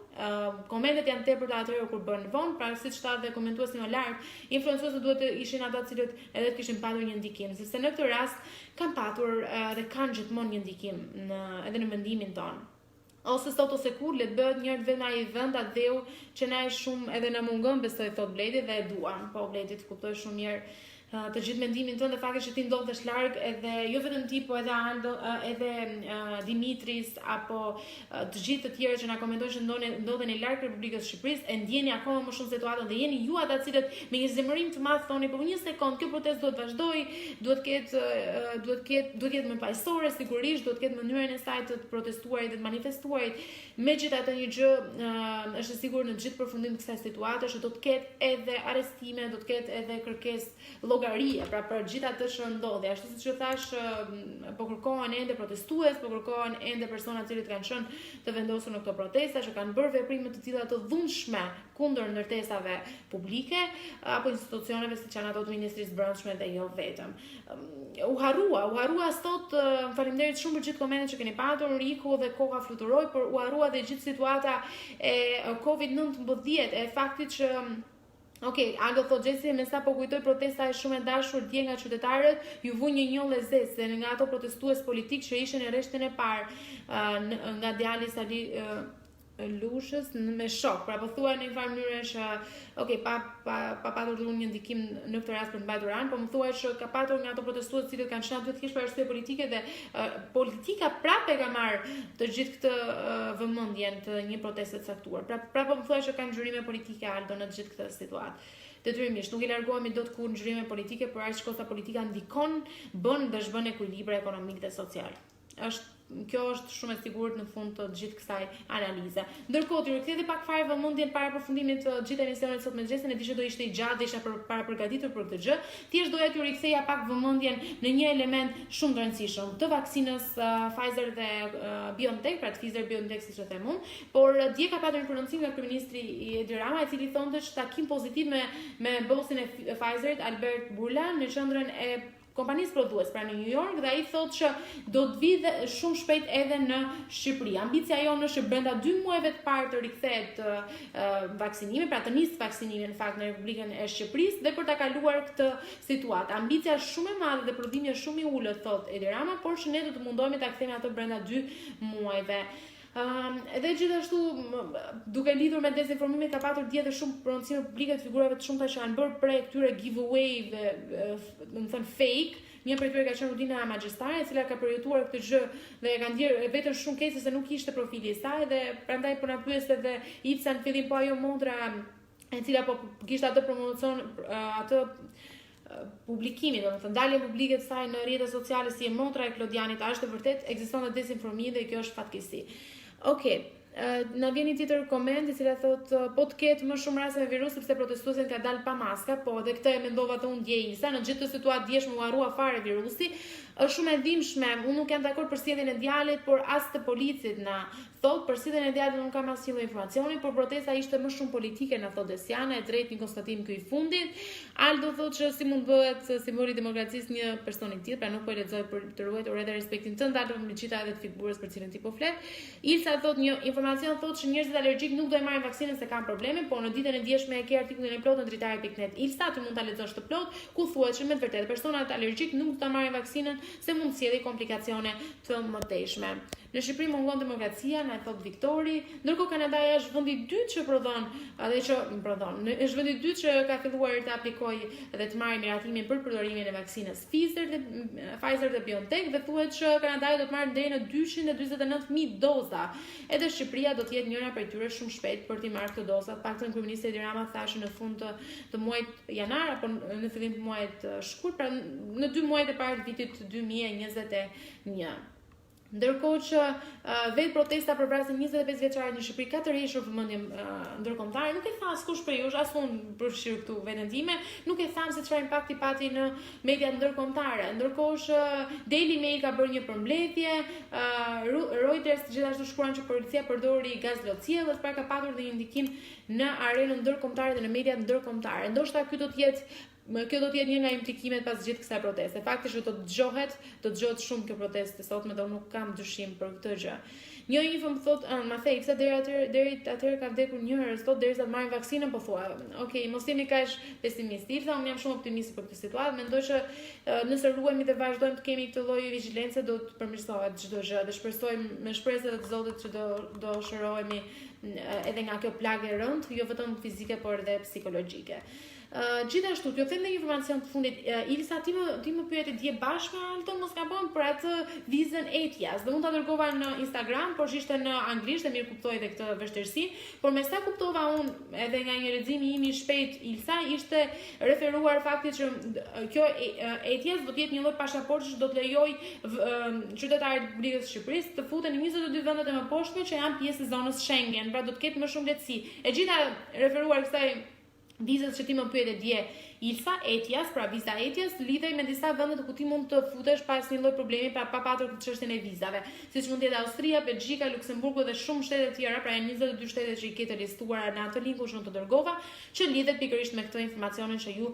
Komentet janë tepërta atëherë kur bën vonë, pra siç tha dhe komentuesi më lart, influencuesët duhet të ishin ata të cilët edhe të kishin patur një ndikim, sepse në këtë rast kanë patur dhe kanë gjithmonë një ndikim edhe në mendimin tonë. Ose sot ose kur le të bëhet njëherë vetëm ai vend atë dheu që na e shumë edhe na mungon, besoj thot Bledi dhe e duam. Po Bledi të kuptoj shumë mirë të gjithë mendimin tënd dhe fakti që ti ndodhesh larg edhe jo vetëm ti po edhe Aldo edhe Dimitris apo të gjithë të tjerë që na komentojnë që ndodhen në larg Republikës së Shqipërisë e ndjeni akoma më shumë situatën dhe jeni ju ata të cilët me një zemërim të madh thoni po një sekond kjo protestë duhet vazhdoj, duhet ketë më paqësore sigurisht, duhet ketë mënyrën e saj të protestuarit dhe të manifestuarit. Megjithatë një gjë është e sigurt në të gjithë përfundim të kësaj situate është do të ketë edhe arrestime, do të ketë edhe kërkesë llogarie, pra për gjithë atë që ndodhi. Ashtu siç e thash, po kërkohen ende protestues, po kërkohen ende persona të cilët kanë qenë të vendosur në këto protesta, që kanë bërë veprime të tilla të dhunshme kundër ndërtesave publike apo institucioneve siç janë ato të Ministrisë së Brendshme dhe jo vetëm. U harrua sot, faleminderit shumë për gjithë komentet që keni patur, Riku dhe koha fluturoi, por u harrua dhe gjithë situata e COVID-19 e faktit që Aldo thot Xhesi me sa po kujtoj protesta e shumë e dashur dje nga qytetarët, ju vu një njollë zezë nga ato protestues politik që ishin në rreshtin e parë nga djali Sali Lushës me shok. Pra po thua në një farë mënyrë që pa patur një ndikim në këtë rast për të mbajtur anë, po më thuaj që ka patur nga ato protestues të cilët kanë qenë duhet kish për arsye politike dhe politika prapë ka marrë të gjithë këtë vëmendjen të një proteste të caktuar. Pra po më thuaj që kanë zhurime politike Aldo në të gjithë këtë situatë. Detyrimisht, nuk I largohemi dot kur në zhurime politike, por aq kosta politika ndikon, bën dhe zhbën ekuilibër ekonomik dhe social. Kjo është shumë e sigurt në fund të gjithë kësaj analize. Ndërkohë, ti riktheti pak fare vëmendjen para përfundimit të gjithë emisionit sot me Xhesin, e di që do ishte I gjatë dhe isha para përgatitur për këtë gjë. Thjesht doja t'ju riktheja pak vëmendjen në një element shumë të rëndësishëm të vaksinës Pfizer dhe BioNTech, pra Pfizer-BioNTech siç e them unë, por dje ka patur një prononcim nga kryeministri Edi Rama, I cili thonte që takim pozitiv me bosin e Pfizerit Albert Bourla në qendrën e kompanisë prodhues pra në New York dhe ai thotë që do të vijë shumë shpejt edhe në Shqipëri. Ambicia jonë është që brenda 2 muajve të parë të rikthehet vaksinimi, pra të nisë vaksinimi në fakt në Republikën e Shqipërisë dhe për ta kaluar këtë situatë. Ambicia është shumë e madhe dhe prodhimi është shumë I ulët thotë Edi Rama, por që ne do të mundohemi ta kthejmë ato brenda 2 muajve. Edhe gjithashtu duke lidhur me dezinformimin ka patur dje dhe shumë prononcime publike të figurave të shumta që kanë bërë prej këtyre giveaway, do të thënë fake. Një prej tyre ka qenë Rudina Magjestare, e cila ka përjetuar këtë gjë dhe e ka ndjer vetëm shumë keq se nuk ishte profili I saj dhe prandaj po na pyeste edhe Ica në fillim po ajo Mondra e cila po kishte atë promocion atë publikimi, domethënë daljen publike të saj në rrjetet sociale si e Mondra e Klodianit, është vërtet ekziston dezinformimi dhe kjo është fatkeqësi. Na vjen një tjetër koment I cila thotë po të ketë më shumë raste me virus sepse protestuesit kanë dalë pa maska, po edhe këtë e mendova të unë dje Isa, në gjithë këtë situatë djeshme u harrua fare virusi. Është shumë e dhimbshme, unë nuk jam dakord për sjelljen e djalit, por as të policit na thotë për sjelljen e djalit nuk kam asnjë lloj informacioni, por protesta ishte më shumë politike na thotë Desiana, e drejtë një konstatim ky I fundit. Aldo thotë që si mund bëhet simboli I demokracisë një person I tillë, pra nuk po e lexoj për të ruajtur edhe respektin tënd, Aldo më cita edhe të figurës për cilën ti po flet. Ilsa thotë një informacion thotë që njerëzit alergjik nuk do e marrin vaksinën se kanë probleme, por në ditën e djeshme e ke artikullin e plotë në dritare.net. Ilsa ti mund ta lexosh të plot, ku thuhet që me të vërtetë personat alergjik nuk do ta marrin vaksinën se mund të sjellë komplikacione të mëtejshme. Në Shqipëri mungon demokracia, na thot Viktori, ndërkohë Kanadaja është vendi I dytë që është vendi I dytë që ka filluar të aplikojë dhe të marrë miratimin për përdorimin e vaksinës Pfizer dhe BioNTech dhe thuhet që Kanadaja do të marrë deri në 249.000 doza. Edhe Shqipëria do të jetë njëra prej tyre shumë shpejt për të marrë këto doza. Paktën kryeministri Edi Rama thashë në fund të muajit janar apo në fillim të muajit shkurt, pra në 2 muajt e parë të vitit 2021. Ndërkohë që vetë protesta për vrasjen 25 vjeçare në Shqipëri ka të rreshur vëmendjen ndërkombëtare, nuk e tha askush për jush, as unë përfshir këtu veten time, nuk e tham se çfarë impakti pati në mediat ndërkombëtare. Ndërkohë që Daily Mail ka bërë një përmbledhje, Reuters gjithashtu shkruan që policia përdori gaz lotësiellës, pra ka patur dhe një ndikim në arenën ndërkombëtare dhe në mediat ndërkombëtare. Ndoshta kjo do të jetë një nga implikimet pas gjithë kësaj proteste. Fakti është do dëgjohet shumë kjo protestë sot, më unë nuk kam dyshim për këtë gjë. Një info më thot, ma thej, pse deri atëherë ka vdekur një herë sot derisa të marrin vaksinën, po thua. Okej, mos jeni kaq pesimist. Unë jam shumë optimiste për këtë situatë. Mendoj që nëse ruhemi dhe vazhdojmë të kemi këtë lloj vigjilence, do të përmirësohet çdo gjë. Dhe shpresojmë me shpresën e Zotit që do shërohemi edhe nga kjo plagë e rëndë, jo vetëm fizike, por edhe psikologjike. Gjithashtu, t'ju them një informacion të fundit. Ilsa, ti më pyeti dje bashkë me Alton, mos gabon, për atë vizën ETIAS. Dhe unë ta dërgova në Instagram, por ishte në anglisht, dhe mirë kuptoj edhe këtë vështirësi, por me sa kuptova unë edhe nga një lexim i shpejt, Ilsa, ishte referuar faktit që kjo ETIAS do të jetë një lloj pasaporti që do të lejojë qytetarët e Republikës së Shqipërisë të futen në 22 vendet e mëposhtme që janë pjesë e zonës Schengen, pra do të ketë më shumë lehtësi. E gjitha referuar kësaj vizës që ti më pyete dje, Ilsa, ETIAS, pra viza ETIAS, lidhej me disa vende ku ti mund të futesh pas një lloj problemi pa patur këtë çështjen e vizave, siç mund të jetë Austria, Belgjika, Luksemburgu dhe shumë shtete të tjera, pra janë 22 shtete që i ketë listuara në atë linku që unë të dërgova, që lidhet pikërisht me këtë informacionin që ju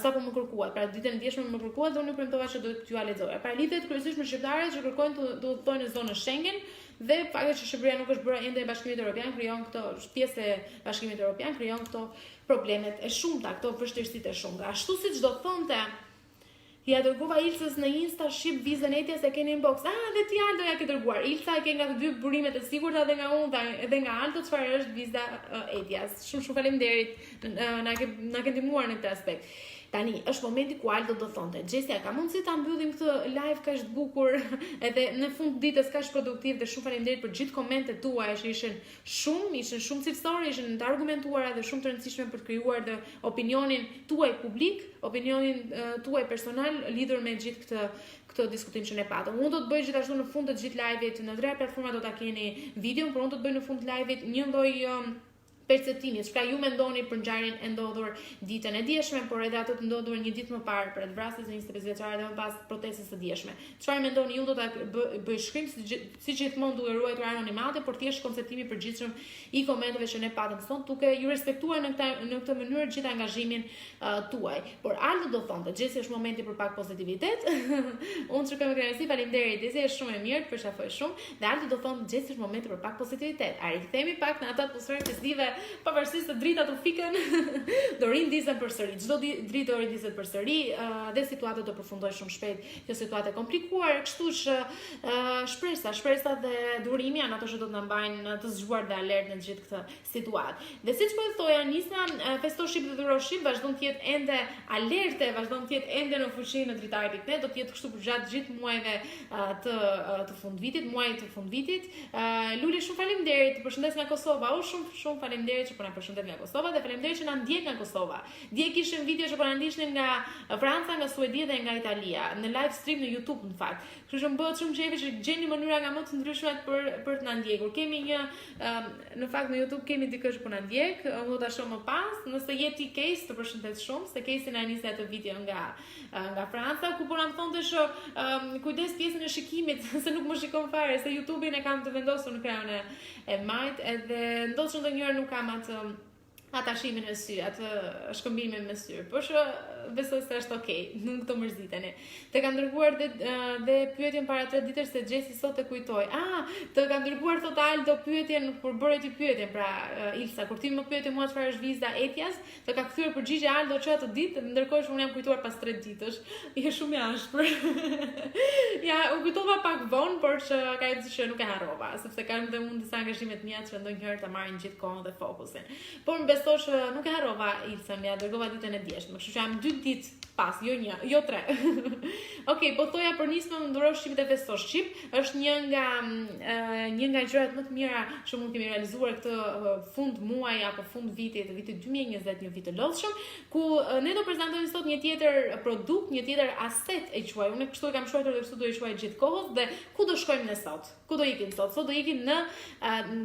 sapo më kërkuat. Pra ditën e djeshme më kërkuat dhe unë premtova që do t'ju lexoja. Pra lidhet kryesisht me shqiptarët që kërkojnë të udhtojnë në zonën Schengen. Dhe fakti që Shqipëria nuk është bërë ende e Bashkimit Evropian krijon këto pjesë e Bashkimit Evropian krijon këto problemet e shumta, këto vështirësitë e shumta. Ashtu siç do thonte, ja dërgova Ilsës në Insta shqip vizën ETIAS e keni inbox. Dhe ti Aldo ja ke dërguar. Ilsa e ke nga të dy burimet e sigurta dhe nga unë edhe nga Aldo çfarë është viza ETIAS. Shumë faleminderit. Na ke ndihmuar në këtë aspekt. Tani, është momenti ku Aldo do thonte, Gjesja, ka mundësi ta mbyllim këtë live kaq të bukur edhe në fund ditës kaq produktiv dhe shumë faleminderit për gjithë komentet tuaja që ishin shumë cilësore, ishin të argumentuara dhe shumë të rëndësishme për të krijuar dhe opinionin tuaj publik, opinionin tuaj personal lidhur me gjithë këtë diskutim që ne patëm. Unë do të bëj gjithashtu në fund të gjithë live-it, në 3 platforma do ta keni videon, por unë do të bëj në fund të live-it një lloj perceptimit, çka ju mendoni për ngjarjen e ndodhur ditën e dieshme, por edhe ato të ndodhur një ditë më parë për atë vrasjes së 25 vjeçare dhe më pas protestës së dieshme. Çfarë mendoni ju, do ta bëj shkrim si gjithmonë duke ruajtur anonimate, por thjesht konceptimi i përgjithshëm i komenteve që ne patëm sot, duke ju respektuar në këtë mënyrë gjithë angazhimin tuaj. Por Aldo do thonte, Gjesi, është momenti për pak pozitivitet. Unë shkoj me kënaqësi, faleminderit, Gjesi, është shumë e mirë, përshafoj shumë. Dhe Aldo do thonë, Gjesi, është momenti për pak pozitivitet. A rikthehemi pak në atë atmosferë festive, pavarësisht se drita të fikën, do rindisen përsëri. Çdo dritë do rindiset përsëri dhe situata do përfundoj shumë shpejt. Kjo situatë e komplikuar, kështu që shpresa dhe durimi janë ato që do të na mbajnë të zgjuar dhe alert në gjithë këtë situatë. Dhe siç po e thoja, Nisma festo shqip dhe dhuro shqip vazhdon të jetë ende alerte, vazhdon të jetë ende në fuqi në dritare.net, do të jetë kështu për gjatë gjithë muajve të fundvitit, muajit të fundvitit. Luli, shumë faleminderit, të përshëndes nga Kosova. Shumë faleminderit që po na përshëndet nga Kosova dhe faleminderit që na ndjek nga Kosova. Dje kishim video që po na ndiqnin nga Franca, nga Suedia dhe nga Italia, në live stream në YouTube në fakt. Kështu që më bëhet shumë qefi që gjeni mënyra nga më të ndryshme për të na ndjekur. Kemi në fakt në YouTube kemi dikë që po na ndjek, unë do ta shoh më pas, nëse jeti Case të përshëndet shumë, se Case na nisi atë video nga Franca, ku po na thonte që kujdes pjesën e shikimit, se nuk më shikon fare, se YouTube-in e kam të vendosur në krahun e majt, edhe ndoshta ndonjëherë nuk kam atë atashimin e sy, atë shkëmbimin me sy, por që besoj se është okay, nuk të mërziteni. Të kam dërguar dhe pyetjen para 3 ditësh se Gjesi sot e kujtoj. Të kam dërguar total do pyetjen kur bëre ti pyetjen, pra Ilsa, kur ti më pyeti mua çfarë është viza ETIAS, të ka kthyer përgjigje Aldo që atë ditë, ndërkohë që unë jam kujtuar pas 3 ditësh. Je shumë i ashpër. Ja, u kujtova pak vonë, por që ka që nuk e harrova, sepse kam dhe unë disa angazhime të mia që ndonjëherë ta marrin gjithë kohën dhe fokusin. Por besoj që nuk e harrova Ilsa, ja dërgova ditën e dieshme. Kështu që jam 2 ditë pas, jo 1, jo 3. Okej, po thoja për nismë nduro shqipit e festosh shqip, është një nga gjërat më të mira që mund kemi realizuar këtë fund muaj apo fund vitit 2020, një vit të lodhshëm, ku ne do prezantojmë sot një tjetër produkt, një tjetër aset e quaj. Unë kështu e kam shkruar dhe kështu do i quaj gjithë kohës dhe ku do shkojmë ne sot? Ku do ikim sot? Sot do ikim në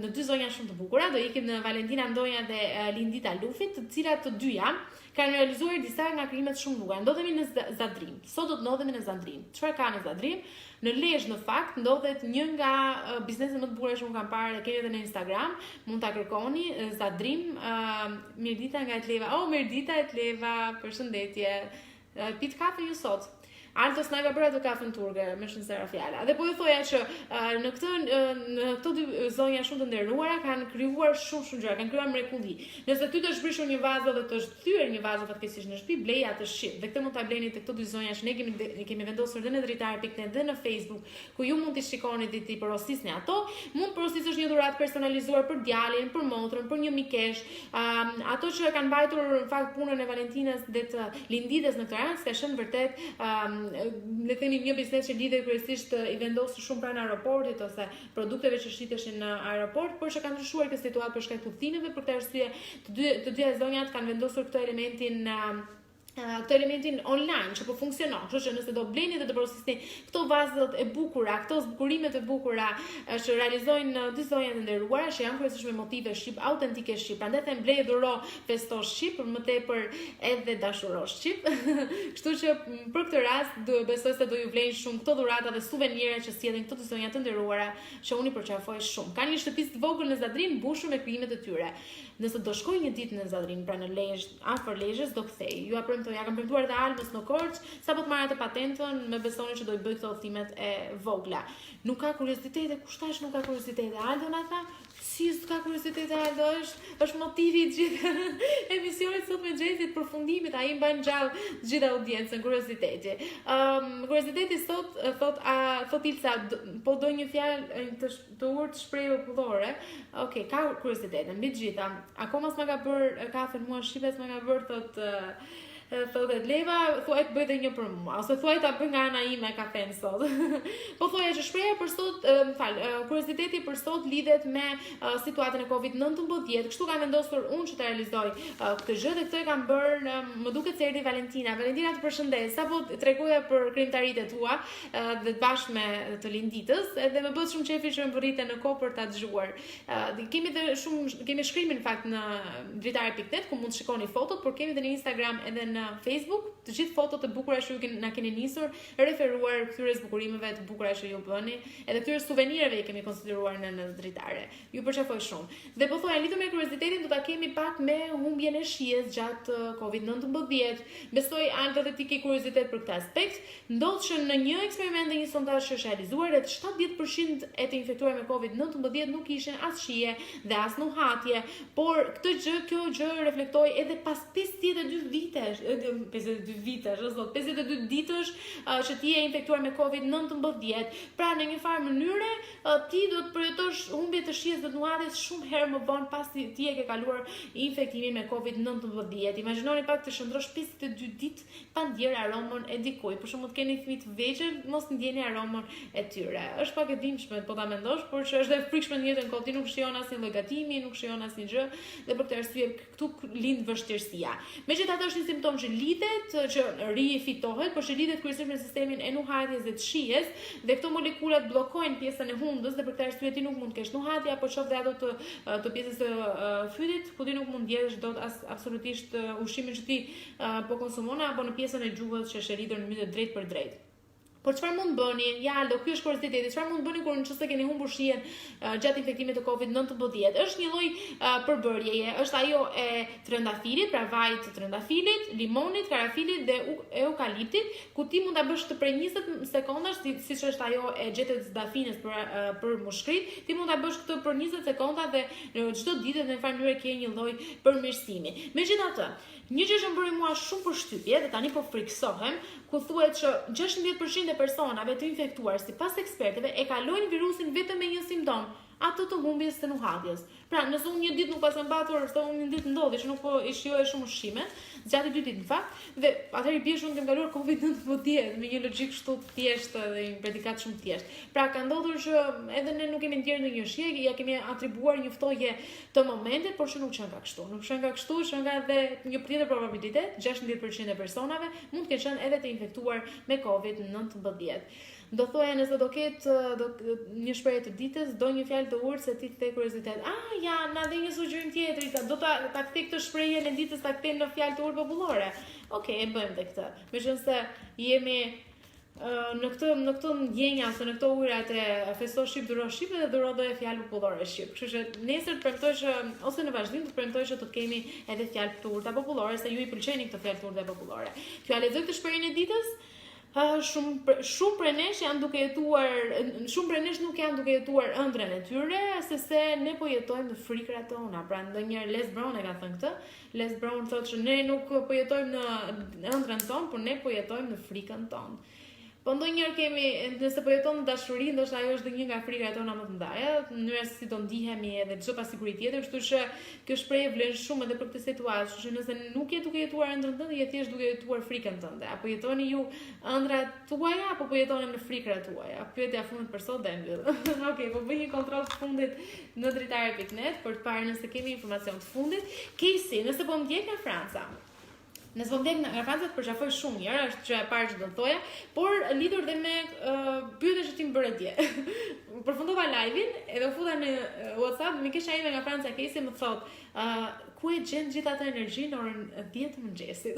dy zonja shumë të bukura, do ikim në Valentina Ndoja dhe Lindita Lufit, të cilat të dyja kanë realizuar disa nga krimet shumë bukura. Ndodhemi në Zadrim. Sot do të ndodhemi në Zadrim. Çfarë ka në Zadrim? Në Lezhë në fakt ndodhet një nga bizneset më të bukura që unë kam parë, e keni edhe në Instagram, mund ta kërkoni Zadrim, Mirdita nga Etleva. Oh, Mirdita Etleva, përshëndetje. Pit kafe ju sot. Altos na ka bërë atë kafen turke, me sincera fjala. Dhe po ju thoja që në këto dy zonja shumë të nderuara kanë krijuar shumë gjëra, kanë krijuar mrekulli. Nëse ty të shprishur një vazë dhe të thyer një vazë fatkeqësisht në shtëpi, blej atë shqip. Dhe këtë mund ta bleni te këto dy zonja që ne kemi vendosur dhe në dritare.net dhe në Facebook, ku ju mund t'i shikoni dhe t'i porosisni ato. Mund porosisësh një dhuratë personalizuar për djalin, për motrën, për një mikesh, ato që kanë mbajtur në fakt punën e Valentinës dhe të Lindites në këtë rast, ka qenë vërtet le themi një biznes që lidhet kryesisht i vendosur shumë pranë aeroportit ose produkteve që shiteshin në aeroport, por që kanë ndryshuar këtë situatë për shkak të udhëtimeve. Për këtë arsye, të dyja zonjat kanë vendosur këtë elementin online që po funksionon. Kështu që nëse do bleni dhe të porosisni këto vazët e bukura, këto zbukurimet e bukura që realizojnë dy zonjat e nderuara, që janë kryesisht me motive shqip, autentike shqip. Prandaj them blej dhuro festo shqip, për më tepër edhe dashuro shqip. Kështu që për këtë rast besoj se do ju vlejnë shumë këto dhurata dhe suvenire që sjellin këto dy zonja të nderuara, që unë i përqafoj shumë. Kanë një shtëpi të vogël në Zadrim, mbushur me krijimet e tyre. Nëse do shkoj një ditë në Zadrim, pra në Lezhë, afër Lezhës, do kthej. Ju ja kam premtuar të Almës në Korç, sapo të marrë atë patentën, me besoni që do i bëj këto udhëtimet e vogla. Nuk ka kuriozitete, kush thash nuk ka kuriozitete? Aldo na tha, si s'ka kuriozitete Aldo, është motivi i gjithë emisionit sot me Xhesit, përfundimit, ai mban gjallë gjithë audiencën kurioziteti. Kurioziteti sot thot Ilsa, po do një fjalë të urtë shprehje popullore. Okej, ka kuriozitete mbi të gjitha. Akoma s'ma ka bër kafen mua shqipe, s'ma ka bër thotë Leva, thuaj të bëj dhe një për mua, ose thuaj ta bëj nga ana ime kafen sot. Po thoya që shpreha për sot, kurioziteti për sot lidhet me situatën e Covid-19, kështu kam vendosur unë që të realizoj këtë gjë dhe këtë e kam bërë, më duket se erdhi Valentina. Valentina, të përshëndes, sapo tregoja për krijimtaritë tua dhe bashkë me të Linditës, edhe më bëhet shumë qefi që më vërrite në kohë për ta dëgjuar. Kemi shkrimin në fakt në dritare.net ku mund të shikoni fotot, por kemi edhe në Instagram edhe në Facebook, të gjithë fotot e bukura që ju na keni nisur, referuar këtyre zbukurimeve të bukura që ju bëni, edhe këtyre suvenireve i kemi konsideruar në dritare. Ju përqafoj shumë. Dhe po thoya, lidhur me kuriozitetin, do ta kemi pak me humbjen e shijes gjatë Covid-19. Besoj Aldo dhe ti ke kuriozitet për këtë aspekt. Ndodh që në një eksperiment dhe një sondazh që është realizuar, rreth 70% e të infektuar me Covid-19 nuk kishin as shije dhe as nuhatje, por kjo gjë reflektoi edhe pas 52 vitesh, 52 ditësh që ti je infektuar me Covid-19, pra në një farë mënyre ti do të përjetosh humbje të shijes dhe nuhatjes shumë herë më vonë pasi ti e ke kaluar infektimin me Covid-19. Imagjinoni pak të shndrosh 52 ditë pa ndjer aromën e dikujt. Për shembull, të keni fëmijë të vegjël, mos ndjeni aromën e tyre. Është pak e dhimbshme po ta mendosh, por që është e frikshme në jetën kohë, ti nuk shijon asnjë lloj gatimi, nuk shijon asnjë gjë, dhe për këtë arsye këtu lind vështirësia. Megjithatë është një simptom që lidhet, që rifitohet, por që lidhet kryesisht me sistemin e nuhatjes dhe të shijes, dhe këto molekulat bllokojnë pjesën e hundës dhe për këtë arsye ti nuk mund të kesh nuhatje apo qoftë ato të pjesës së fytit, ku ti nuk mund ndjesh dot absolutisht ushqimin që ti po konsumon apo në pjesën e gjuhës që është e lidhur në mënyrë drejt për drejt. Por çfarë mund bëni? Ja, Aldo, ky është kurioziteti. Çfarë mund bëni kur nëse keni humbur shijen gjatë infektimit të Covid-19? Është një lloj përbërjeje, është ajo e trëndafilit, pra vajit të trëndafilit, limonit, karafilit dhe eukaliptit, ku ti mund ta bësh të prej 20 sekondash, siç është ajo e gjetet zdafines për mushkrit, ti mund ta bësh këtë për 20 sekonda dhe çdo ditë në një mënyrë ke një lloj përmirësimi. Megjithatë, një gjë që më bëri mua shumë përshtypje dhe tani po friksohem, ku thuhet që 16% e personave të infektuar sipas ekspertëve e kalojnë virusin vetëm me një simptom. ato të humbjes të nuhatjes. Pra, nëse unë një ditë nuk pas kam patur, se unë një ditë ndodhi që nuk po i shijoj shumë ushqime, gjatë 2 ditë në fakt, dhe atëherë i bie shumë të kaluar COVID-19 me një logjik kështu të thjeshtë dhe një predikat shumë të thjeshtë. Pra, ka ndodhur që edhe ne nuk kemi ndjerë ndonjë shije, ja kemi atribuar një ftohje të momentit, por që nuk qenë ka kështu. Nuk qenë ka kështu, qenë ka edhe një tjetër probabilitet, 16% e personave mund të kenë qenë edhe të infektuar me COVID-19. Do thoya nëse do ketë një shprehje të ditës, do një fjalë të urtë se ti të ke kuriozitet. Ja, na dhe një sugjerim tjetër, do ta kthej këtë shprehje në ditës ta kthej në fjalë të urtë popullore. Okej, e bëjmë dhe këtë. Meqense jemi në këtë ndjenja ose në këto ujrat e festo shqip duro shqip dhe duro dhe fjalë popullore shqip. Kështu që nesër të premtoj që ose në vazhdim të premtoj që të kemi edhe fjalë të urta popullore, se ju i pëlqejnë këto fjalë të urta popullore. Ju a lexoj këtë shprehjen e ditës? Shumë prej nesh janë duke jetuar, shumë prej nesh nuk janë duke jetuar ëndrrën e tyre, se ne po jetojmë në frikrat tona. Pra ndonjëherë Les Brown e ka thënë këtë. Les Brown thotë që ne nuk po jetojmë në ëndrrën tonë, por ne po jetojmë në frikën tonë. Po ndonjëherë kemi, nëse po jeton në dashuri, ndoshta ajo është një nga frikrat tona më të mëdha, mënyra se si do ndihemi edhe çdo pasiguri tjetër, kështu që kjo shprehje vlen shumë edhe për këtë situatë, kështu që nëse nuk je duke jetuar ëndrrën tënde, je thjesht duke jetuar frikën tënde. Apo jetoni ju ëndrat tuaja apo po jetoni në frikrat tuaja? Pyetja e fundit për sot dhe mbyll. Okej, po bëj një kontroll të fundit në dritare.net për të parë nëse kemi informacion të fundit. Casey, nëse po më ndjek nga Franca. Nëse po ndjek nga Franca të përqafoj shumë mirë, është që e parë që do të thoja, por lidhur dhe me pyetjen që ti më bëre dje. Përfundova live-in edhe u futa në WhatsApp, mikesha ime nga Franca Casey më thot, ku e gjen gjithë atë energji në orën 10 të mëngjesit.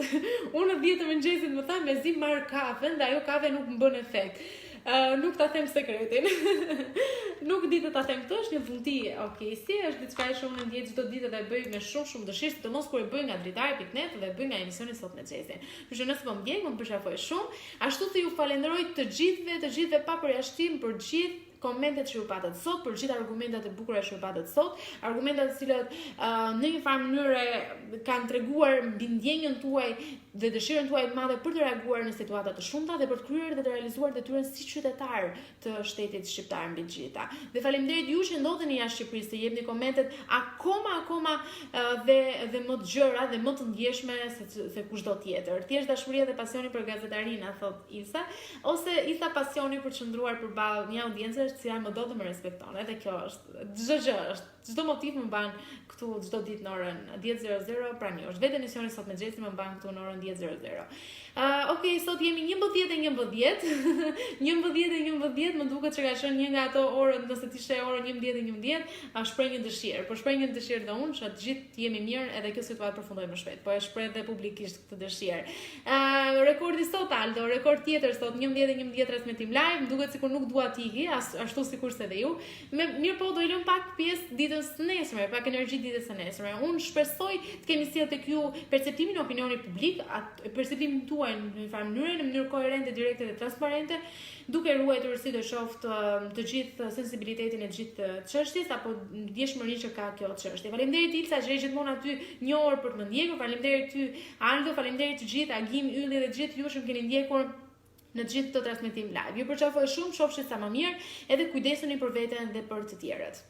Unë në 10 të mëngjesit më tha mezi marr kafe, dhe ajo kafe nuk më bën efekt. Nuk ta them sekretin. Nuk di të ta them këtë, është një vunti, si është diçka që unë ndjej çdo ditë dhe e bëj me shumë dëshirë, sidomos kur e bëj nga dritare.net dhe e bëj nga emisioni Sot me Xhesin. Kështu që nëse po më ndjek, më përshafoj shumë. Ashtu si ju falenderoj të gjithëve pa përjashtim për gjithë komentet që ju patët sot, për gjithë argumentet e bukura që ju patët sot, argumentet të cilët në një farë mënyrë kanë treguar mbi ndjenjën tuaj dhe dëshirën tuaj të madhe për të reaguar në situata të shumta dhe për të kryer dhe të realizuar detyrën si qytetar të shtetit shqiptar mbi të gjitha. Dhe faleminderit ju që ndodheni jashtë Shqipërisë, të jepni komentet akoma dhe më të gjëra dhe më të ndjeshme se kushdo tjetër. Thjesht dashuria dhe pasioni për gazetarinë, thot Isa, ose Isa pasioni për të qëndruar përballë një audiencë që më do të më respekton. Edhe kjo është çdo gjë është. Çdo motiv më mban këtu çdo ditë në orën 10:00, pra një është vetë emisioni Sot me Xhesin më mban këtu në orën 10:00. Okej, sot jemi 11:11. 11:11, më duket që ka qenë një nga ato orët, nëse ti sheh orën 11:11, shpreh një dëshirë. Po shpreh një dëshirë dhe unë që të gjithë jemi mirë edhe kjo situatë përfundojë më shpejt. Po e shpreh dhe publikisht këtë dëshirë. Rekordi sot Aldo, rekord tjetër sot 11:11 transmetim live, më duket sikur nuk dua të iki, ashtu sikurse dhe ju. Mirë po do i lëm pak pjesë ditën së nesërme, pak energji ditës së nesërme. Unë shpresoj të kemi sjellë tek ju perceptimin e opinionit publik, perceptimin tuaj në një farë mënyrë, në mënyrë koherente, direkte dhe transparente, duke ruajtur sidoqoftë të gjithë sensibilitetin e gjithë çështjes apo ndjeshmërinë që ka kjo çështje. Faleminderit Ilsa që je gjithmonë aty një orë për të më ndjekur. Faleminderit ty Aldo, faleminderit të gjithë Agim, Ylli dhe të gjithë ju që më keni ndjekur në gjithë të transmetim live. Ju përqafoj shumë, shofshi sa më mirë, edhe kujdesuni për veten dhe për të tjerët.